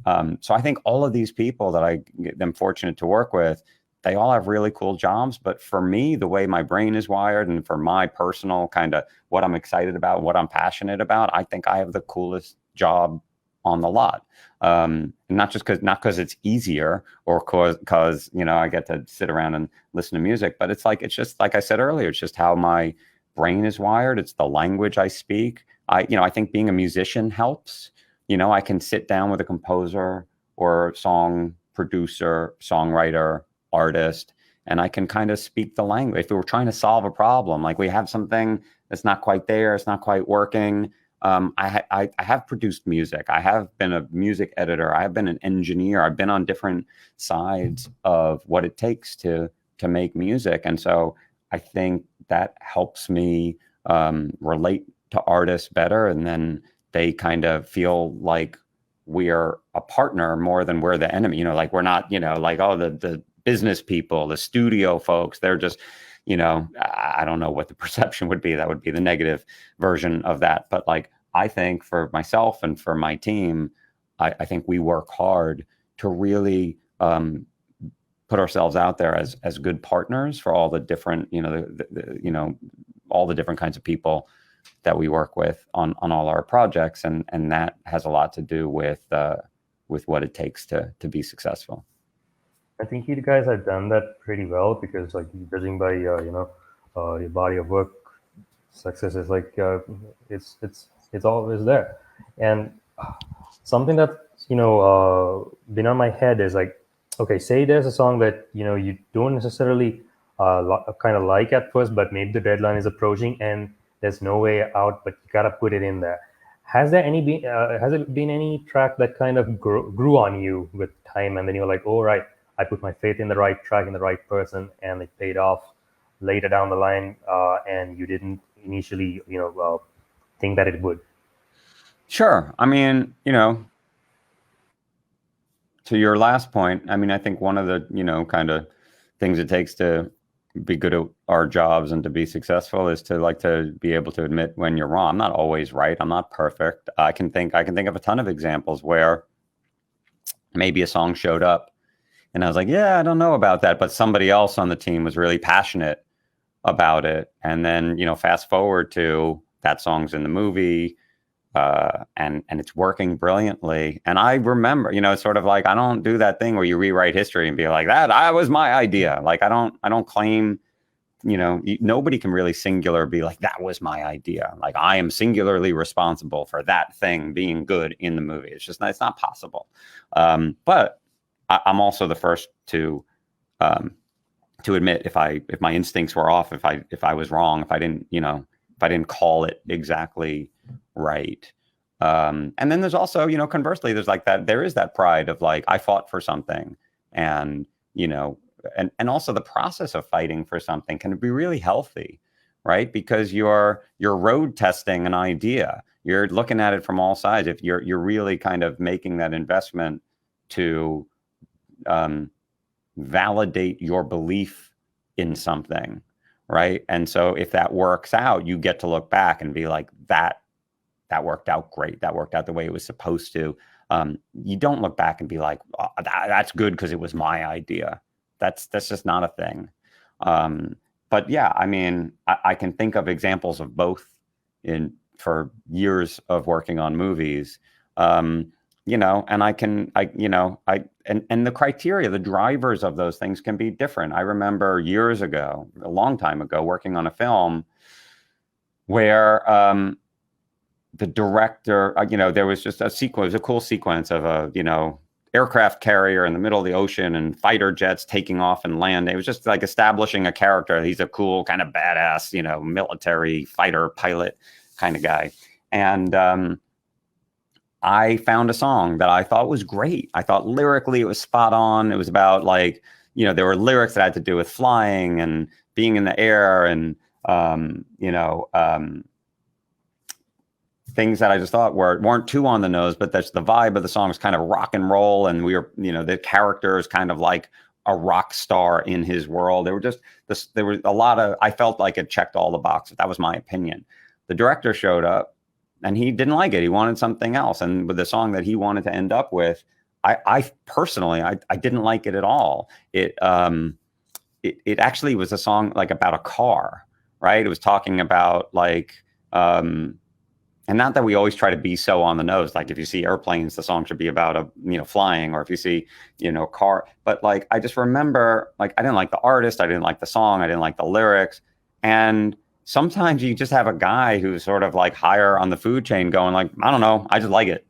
So I think all of these people that I'm fortunate to work with, they all have really cool jobs. But for me, the way my brain is wired, and for my personal kind of what I'm excited about, what I'm passionate about, I think I have the coolest job on the lot. Not because it's easier, or cause, you know, I get to sit around and listen to music, but it's just like I said earlier, it's just how my brain is wired. It's the language I speak. I think being a musician helps. You know, I can sit down with a composer or song producer, songwriter, artist, and I can kind of speak the language. If we were trying to solve a problem, like we have something that's not quite there, it's not quite working. I have produced music. I have been a music editor. I have been an engineer. I've been on different sides of what it takes to make music. And so I think that helps me relate to artists better. And then they kind of feel like we're a partner more than we're the enemy. You know, like we're not, you know, like, oh, the business people, the studio folks, they're just, you know, I don't know what the perception would be. That would be the negative version of that. But like, I think for myself and for my team, I think we work hard to really put ourselves out there as good partners for all the different, you know, you know, all the different kinds of people that we work with on all our projects. And that has a lot to do with what it takes to be successful. I think you guys have done that pretty well, because like, judging by your body of work, success is like it's always there. And something that, you know, been on my head is like, okay, say there's a song that, you know, you don't necessarily kind of like at first, but maybe the deadline is approaching and there's no way out, but you gotta put it in there. Has there been any track that kind of grew on you with time, and then you're like, oh right, I put my faith in the right track, in the right person, and it paid off later down the line, and you didn't initially, you know, think that it would? Sure. I mean, you know, to your last point, I mean, I think one of the, you know, kind of things it takes to be good at our jobs and to be successful is to be able to admit when you're wrong. I'm not always right. I'm not perfect. I can think of a ton of examples where maybe a song showed up And I was like, yeah, I don't know about that. But somebody else on the team was really passionate about it. And then, fast forward to that song's in the movie, and it's working brilliantly. And I remember, it's sort of like, I don't do that thing where you rewrite history and be like, that was my idea. Like, I don't claim, nobody can really singular be like, that was my idea. Like, I am singularly responsible for that thing being good in the movie. It's not possible. But I'm also the first to admit if my instincts were off, if I was wrong, if I didn't call it exactly right. And then there's also, conversely, there's like that, there is that pride of like, I fought for something, and, and also the process of fighting for something can be really healthy, right? Because you're road testing an idea. You're looking at it from all sides. If you're really kind of making that investment to validate your belief in something, right? And so if that works out, you get to look back and be like, that worked out great. That worked out the way it was supposed to. You don't look back and be like, oh, that's good because it was my idea. That's just not a thing. But yeah, I mean, I can think of examples of both for years of working on movies. And and the criteria, the drivers of those things can be different. I remember years ago, a long time ago, working on a film where the director, there was just a sequence, a cool sequence of a, aircraft carrier in the middle of the ocean and fighter jets taking off and landing. It was just like establishing a character. He's a cool kind of badass, military fighter pilot kind of guy. And I found a song that I thought was great. I thought lyrically it was spot on. It was about like, there were lyrics that had to do with flying and being in the air and, things that I just thought weren't too on the nose, but that's the vibe of the song was kind of rock and roll. And we were, the character is kind of like a rock star in his world. There were a lot of, I felt like it checked all the boxes. That was my opinion. The director showed up and he didn't like it. He wanted something else. And with the song that he wanted to end up with, I personally didn't like it at all. It actually was a song like about a car, right? It was talking about like, and not that we always try to be so on the nose. Like if you see airplanes, the song should be about flying, or if you see, a car. But like, I just remember, like, I didn't like the artist. I didn't like the song. I didn't like the lyrics. And sometimes you just have a guy who's sort of like higher on the food chain going like, I don't know, I just like it,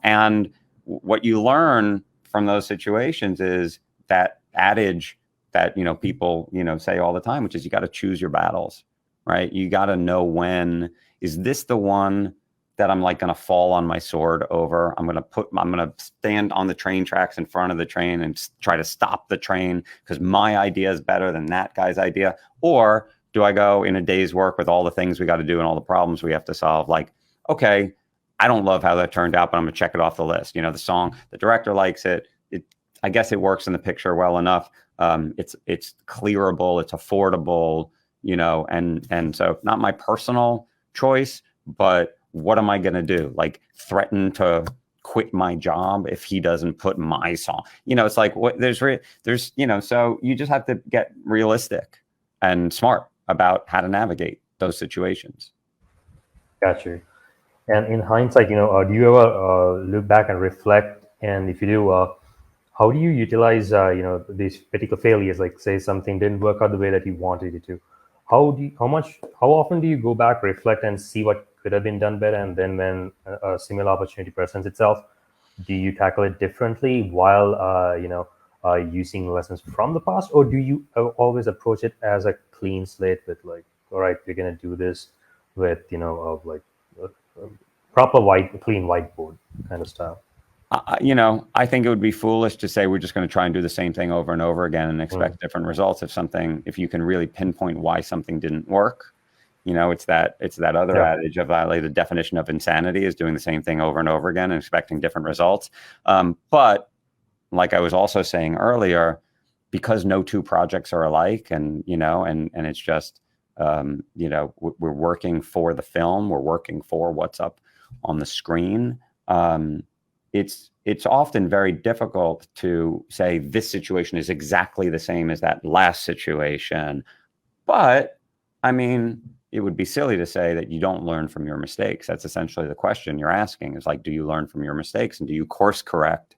and what you learn from those situations is that adage that, people, say all the time, which is you got to choose your battles, right? You got to know when. Is this the one that I'm like going to fall on my sword over? I'm going to stand on the train tracks in front of the train and try to stop the train because my idea is better than that guy's idea. Or do I go in a day's work with all the things we got to do and all the problems we have to solve? Like, okay, I don't love how that turned out, but I'm going to check it off the list. The song, the director likes it. I guess it works in the picture well enough. It's clearable, it's affordable, and so not my personal choice, but what am I going to do? Like threaten to quit my job if he doesn't put my song? It's like what so you just have to get realistic and smart about how to navigate those situations. Gotcha. And in hindsight, do you ever look back and reflect? And if you do, how do you utilize, these particular failures? Like say something didn't work out the way that you wanted it to. How often do you go back, reflect, and see what could have been done better? And then when a similar opportunity presents itself, do you tackle it differently while, using lessons from the past? Or do you always approach it as a clean slate with like, all right, we're going to do this with, proper clean whiteboard kind of style? I think it would be foolish to say we're just going to try and do the same thing over and over again and expect different results. If you can really pinpoint why something didn't work, it's that other adage of like the definition of insanity is doing the same thing over and over again and expecting different results. But like I was also saying earlier, because no two projects are alike, and it's just we're working for the film, we're working for what's up on the screen. it's often very difficult to say this situation is exactly the same as that last situation. But I mean, it would be silly to say that you don't learn from your mistakes. That's essentially the question you're asking, is like, do you learn from your mistakes, and do you course correct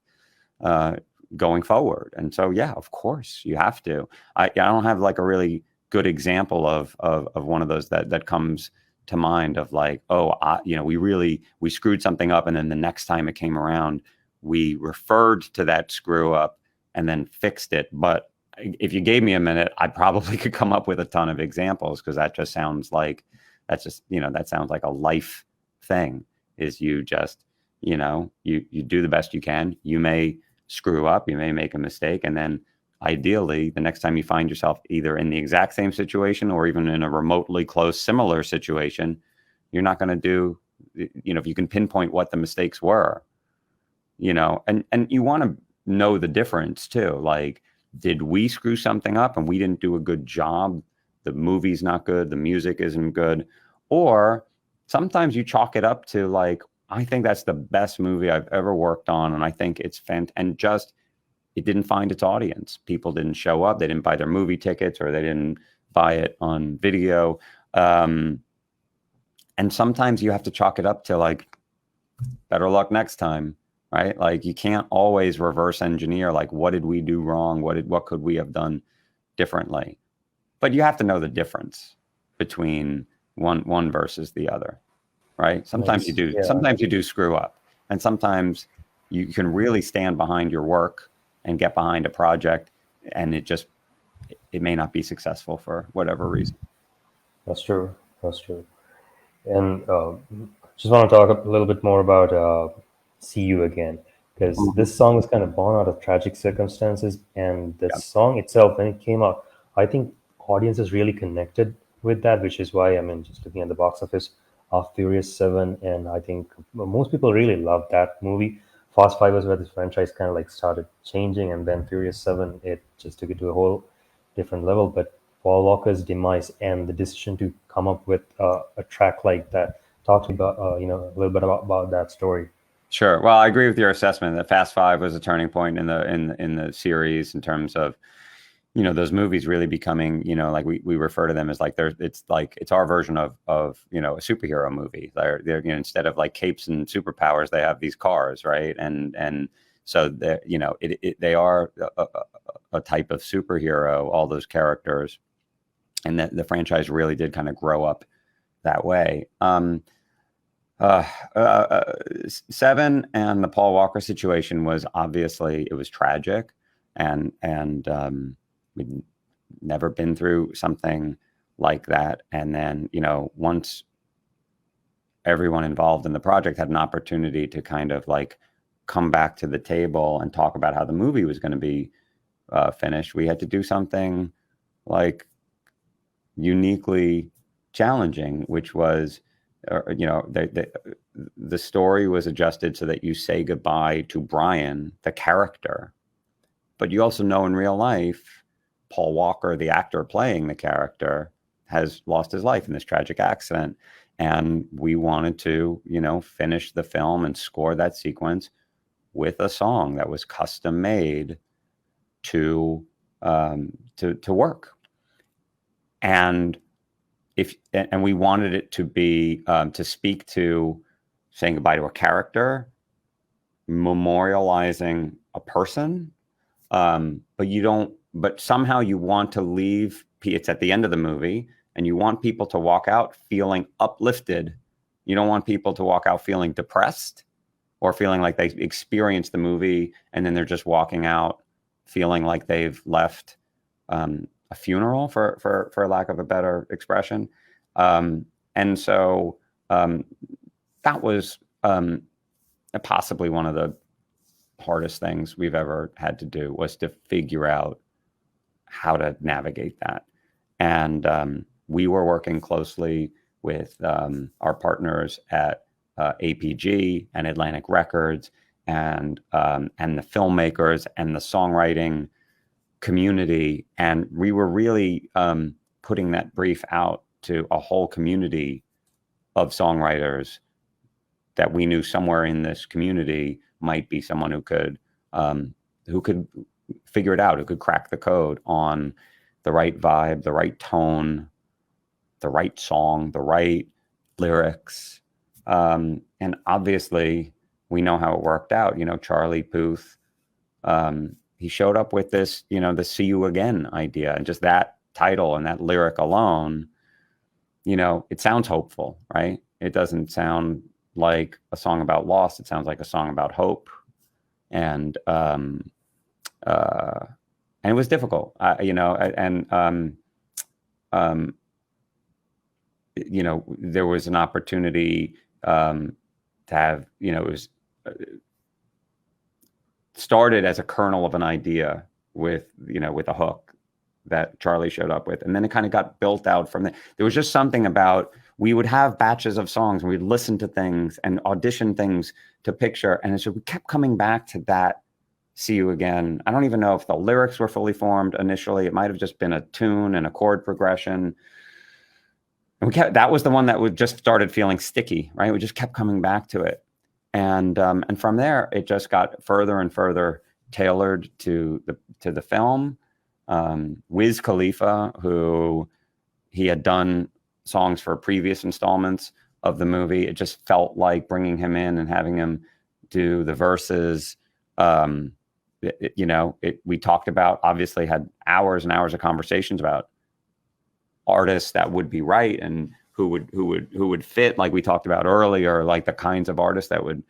going forward? And so, yeah, of course you have to. I don't have like a really good example of one of those that comes to mind of like, oh, we screwed something up, and then the next time it came around, we referred to that screw up and then fixed it. But if you gave me a minute, I probably could come up with a ton of examples, because that just sounds like that sounds like a life thing. Is you just, you do the best you can. You may screw up, you may make a mistake, and then ideally the next time you find yourself either in the exact same situation or even in a remotely close similar situation, you're not going to do, if you can pinpoint what the mistakes were, and you want to know the difference too. Like, did we screw something up and we didn't do a good job? The movie's not good, the music isn't good. Or sometimes you chalk it up to like, I think that's the best movie I've ever worked on, and I think it's and just, it didn't find its audience. People didn't show up. They didn't buy their movie tickets, or they didn't buy it on video. And sometimes you have to chalk it up to like, better luck next time, right? Like, you can't always reverse engineer, like, what did we do wrong? What could we have done differently? But you have to know the difference between one versus the other, right? Sometimes you do. Yeah. Sometimes you do screw up, and sometimes you can really stand behind your work and get behind a project, and it may not be successful for whatever reason. That's true. And just want to talk a little bit more about See You Again, because this song was kind of born out of tragic circumstances, and the song itself, when it came out, I think audiences really connected with that, which is why, just looking at the box office of Furious 7, and I think most people really loved that movie. Fast 5 was where this franchise kind of like started changing, and then Furious 7, it just took it to a whole different level. But Paul Walker's demise and the decision to come up with a track like that, talk to me about a little bit about that story. Sure. Well, I agree with your assessment that Fast 5 was a turning point in the series, in terms of those movies really becoming, like we refer to them as like it's our version of a superhero movie. They're instead of like capes and superpowers, they have these cars, right? And so they are a type of superhero, all those characters, and that the franchise really did kind of grow up that way. 7 and the Paul Walker situation was obviously, it was tragic, and we'd never been through something like that. And then, once everyone involved in the project had an opportunity to kind of like come back to the table and talk about how the movie was going to be finished, we had to do something like uniquely challenging, which was, the story was adjusted so that you say goodbye to Brian, the character, but you also know in real life, Paul Walker, the actor playing the character, has lost his life in this tragic accident. And we wanted to, finish the film and score that sequence with a song that was custom made to work. And we wanted it to be to speak to saying goodbye to a character, memorializing a person, but somehow you want to leave. It's at the end of the movie, and you want people to walk out feeling uplifted. You don't want people to walk out feeling depressed or feeling like they experienced the movie and then they're just walking out feeling like they've left a funeral, for lack of a better expression. And so that was possibly one of the hardest things we've ever had to do, was to figure out how to navigate that. And we were working closely with our partners at APG and Atlantic Records and the filmmakers and the songwriting community. And we were really putting that brief out to a whole community of songwriters that we knew somewhere in this community might be someone who could figure it out, who could crack the code on the right vibe, the right tone, the right song, the right lyrics. And obviously we know how it worked out. Charlie Puth, he showed up with this, the See You Again idea, and just that title and that lyric alone, it sounds hopeful, right? It doesn't sound like a song about loss. It sounds like a song about hope. And it was difficult, there was an opportunity to have, it was started as a kernel of an idea with a hook that Charlie showed up with. And then it kind of got built out from there. There was just something about, we would have batches of songs and we'd listen to things and audition things to picture. And so we kept coming back to that See You Again. I don't even know if the lyrics were fully formed initially. It might have just been a tune and a chord progression. And that was the one that would just started feeling sticky, right? We just kept coming back to it. And from there, it just got further and further tailored to the film. Wiz Khalifa, who he had done songs for previous installments of the movie, it just felt like bringing him in and having him do the verses. We talked about, obviously had hours and hours of conversations about artists that would be right and who would fit, like we talked about earlier, like the kinds of artists that would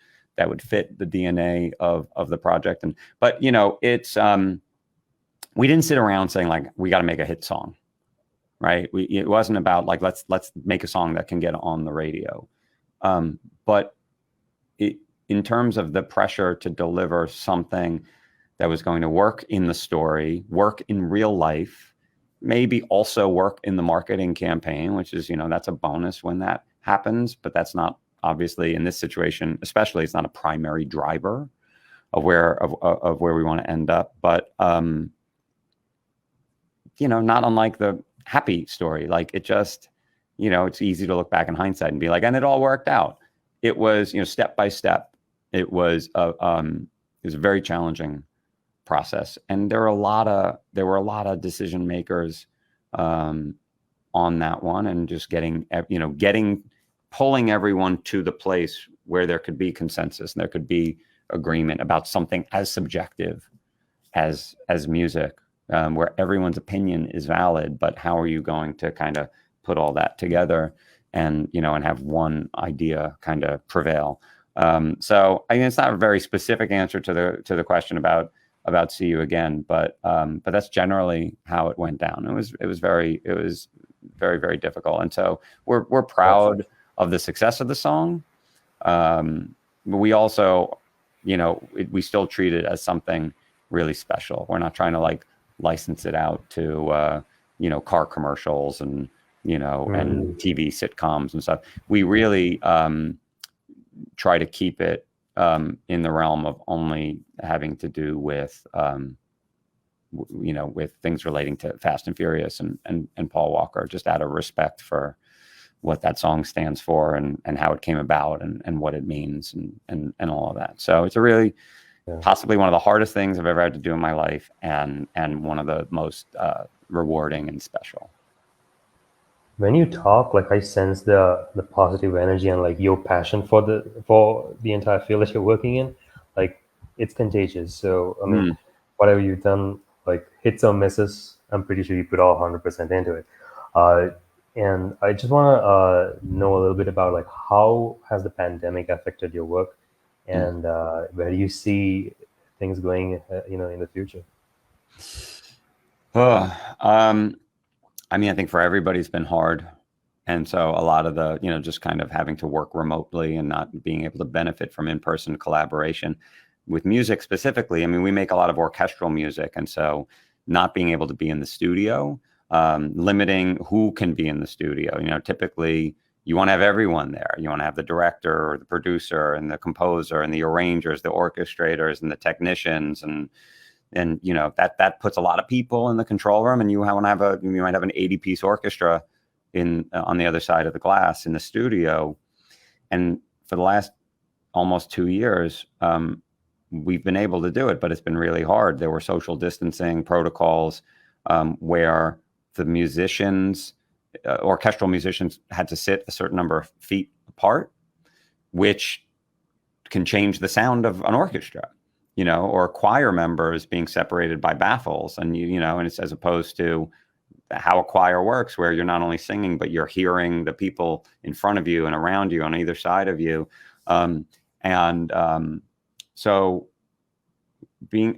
fit the DNA of the project. But it's we didn't sit around saying like, we got to make a hit song, right? It wasn't about like, let's make a song that can get on the radio. But in terms of the pressure to deliver something that was going to work in the story, work in real life, maybe also work in the marketing campaign, which is, that's a bonus when that happens, but that's not, obviously in this situation, especially, it's not a primary driver of where we want to end up. But, not unlike the Happy story, like it just, it's easy to look back in hindsight and be like, and it all worked out. It was, step by step. It was a very challenging process, and there were a lot of decision makers on that one, and just pulling everyone to the place where there could be consensus and there could be agreement about something as subjective as music, where everyone's opinion is valid, but how are you going to kind of put all that together and have one idea kind of prevail? So I mean, it's not a very specific answer to the question about See You Again, but that's generally how it went down. It was very, very difficult. And so we're proud of the success of the song. But we also, we still treat it as something really special. We're not trying to like license it out to, car commercials and, and TV sitcoms and stuff. We really try to keep it in the realm of only having to do with, with things relating to Fast and Furious and Paul Walker, just out of respect for what that song stands for and how it came about and what it means and all of that. So it's a really possibly one of the hardest things I've ever had to do in my life, and one of the most rewarding and special. When you talk, like I sense the positive energy and like your passion for the entire field that you're working in, like it's contagious. So I mean, whatever you've done, like hits or misses, I'm pretty sure you put all 100% into it. And I just want to know a little bit about like how has the pandemic affected your work, and where do you see things going, in the future? I mean, I think for everybody it's been hard. And so a lot of the, just kind of having to work remotely and not being able to benefit from in-person collaboration with music specifically. I mean, we make a lot of orchestral music. And so not being able to be in the studio, limiting who can be in the studio. Typically you want to have everyone there. You want to have the director or the producer and the composer and the arrangers, the orchestrators and the technicians, and that puts a lot of people in the control room, and you might have an 80-piece orchestra on the other side of the glass in the studio. And for the last almost 2 years, we've been able to do it, but it's been really hard. There were social distancing protocols where the musicians, orchestral musicians, had to sit a certain number of feet apart, which can change the sound of an orchestra, or choir members being separated by baffles. And, and it's as opposed to how a choir works, where you're not only singing, but you're hearing the people in front of you and around you on either side of you. So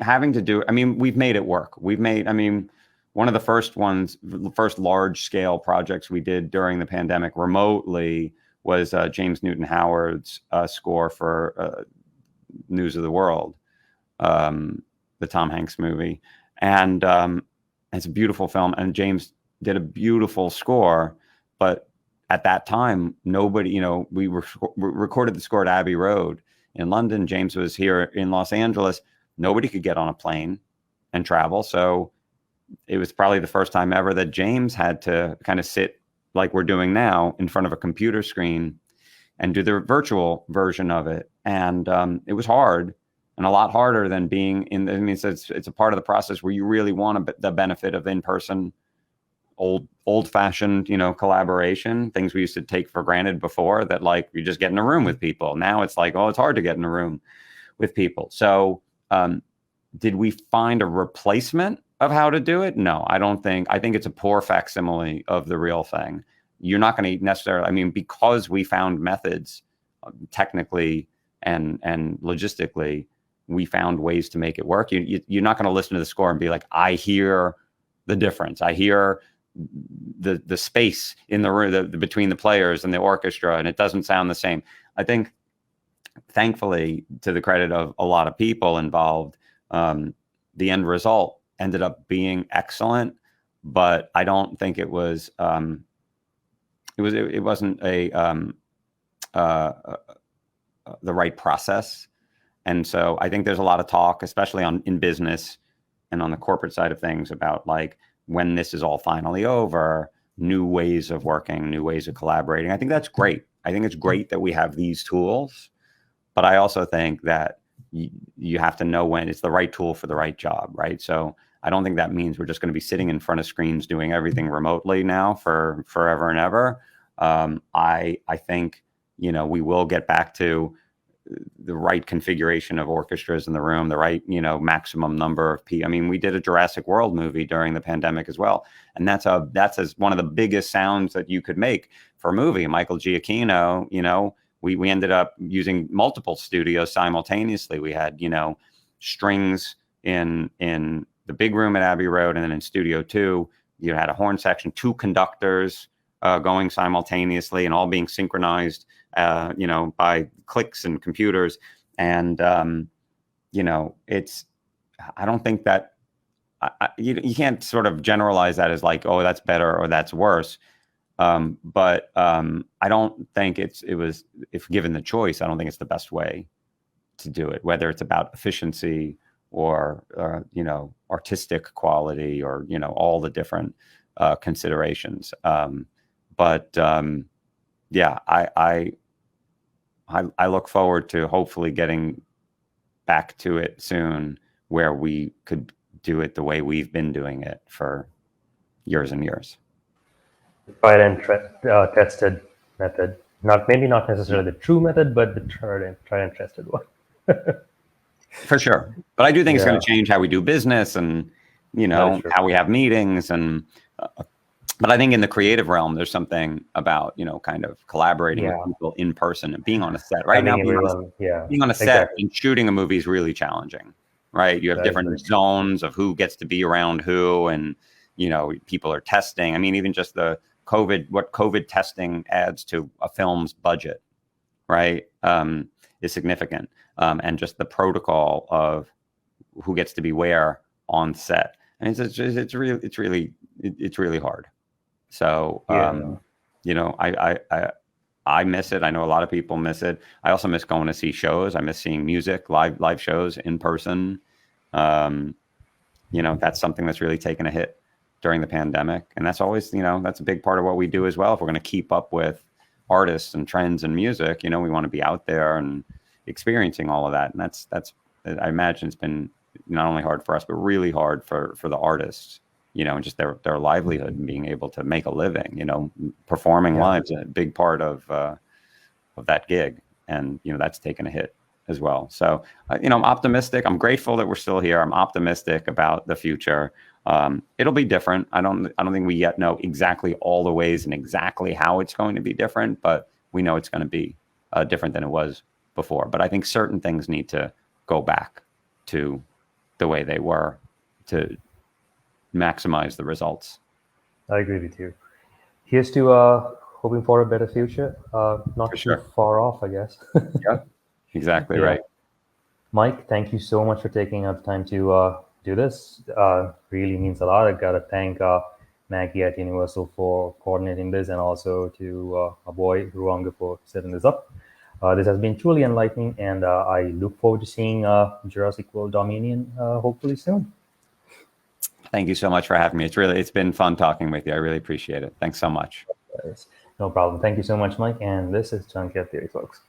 having to do, we've made it work. One of the first large scale projects we did during the pandemic remotely was James Newton Howard's score for News of the World, the Tom Hanks movie. And it's a beautiful film, and James did a beautiful score, but at that time, nobody, we recorded the score at Abbey Road in London. James was here in Los Angeles. Nobody could get on a plane and travel. So it was probably the first time ever that James had to kind of sit like we're doing now in front of a computer screen and do the virtual version of it. And it was hard, and a lot harder than being it's a part of the process where you really want the benefit of in-person, old-fashioned, collaboration, things we used to take for granted before, that like you just get in a room with people. Now it's like, it's hard to get in a room with people. So did we find a replacement of how to do it? No, I don't think. I think it's a poor facsimile of the real thing. You're not going to necessarily, because we found methods technically and logistically, we found ways to make it work. You're not going to listen to the score and be like, I hear the difference. I hear the space in the room between the players and the orchestra, and it doesn't sound the same. I think, thankfully, to the credit of a lot of people involved, the end result ended up being excellent, but I don't think it was. It wasn't the right process. And so I think there's a lot of talk, especially in business and on the corporate side of things, about like, when this is all finally over, new ways of working, new ways of collaborating. I think that's great. I think it's great that we have these tools, but I also think that you have to know when it's the right tool for the right job, right? So I don't think that means we're just going to be sitting in front of screens doing everything remotely now for forever and ever. I think, we will get back to the right configuration of orchestras in the room, the right, maximum number of people. We did a Jurassic World movie during the pandemic as well. And that's as one of the biggest sounds that you could make for a movie. Michael Giacchino, we ended up using multiple studios simultaneously. We had, strings in the big room at Abbey Road, and then in Studio 2, you had a horn section, 2 conductors going simultaneously, and all being synchronized, by clicks and computers. And, I don't think that you can't sort of generalize that as like, oh, that's better or that's worse. But I don't think if given the choice, I don't think it's the best way to do it, whether it's about efficiency or artistic quality, or, all the different considerations. Yeah, I look forward to hopefully getting back to it soon, where we could do it the way we've been doing it for years and years. Tried and tested method. Not necessarily the true method, but the tried and tested one. For sure. But I do think it's going to change how we do business, and, how we have meetings. And but I think in the creative realm, there's something about, kind of collaborating with people in person and being on a set. Right now, being on a set and shooting a movie is really challenging, right? You have different zones of who gets to be around who, and, people are testing. Even just what COVID testing adds to a film's budget, right, is significant. And just the protocol of who gets to be where on set. And it's really hard. So, I miss it. I know a lot of people miss it. I also miss going to see shows. I miss seeing music, live shows in person. That's something that's really taken a hit during the pandemic. And that's always, that's a big part of what we do as well. If we're going to keep up with artists and trends in music, we want to be out there and experiencing all of that. And that's I imagine it's been not only hard for us, but really hard for the artists, you know, and just their livelihood and being able to make a living, you know, performing live is a big part of that gig. And, you know, that's taken a hit as well. So, you know, I'm optimistic. I'm grateful that we're still here. I'm optimistic about the future. It'll be different. I don't think we yet know exactly all the ways and exactly how it's going to be different, but we know it's going to be different than it was before. But I think certain things need to go back to the way they were to maximize the results. I agree with you. Here's to hoping for a better future. Not too far off, I guess. Yeah, exactly right. Mike, thank you so much for taking out the time to do this. Really means a lot. I got to thank Maggie at Universal for coordinating this, and also to our boy Ruwanga for setting this up. This has been truly enlightening, and I look forward to seeing Jurassic World Dominion hopefully soon. Thank you so much for having me. It's been fun talking with you. I really appreciate it. Thanks so much. No problem. Thank you so much, Mike. And this is Junkyard Theory, folks.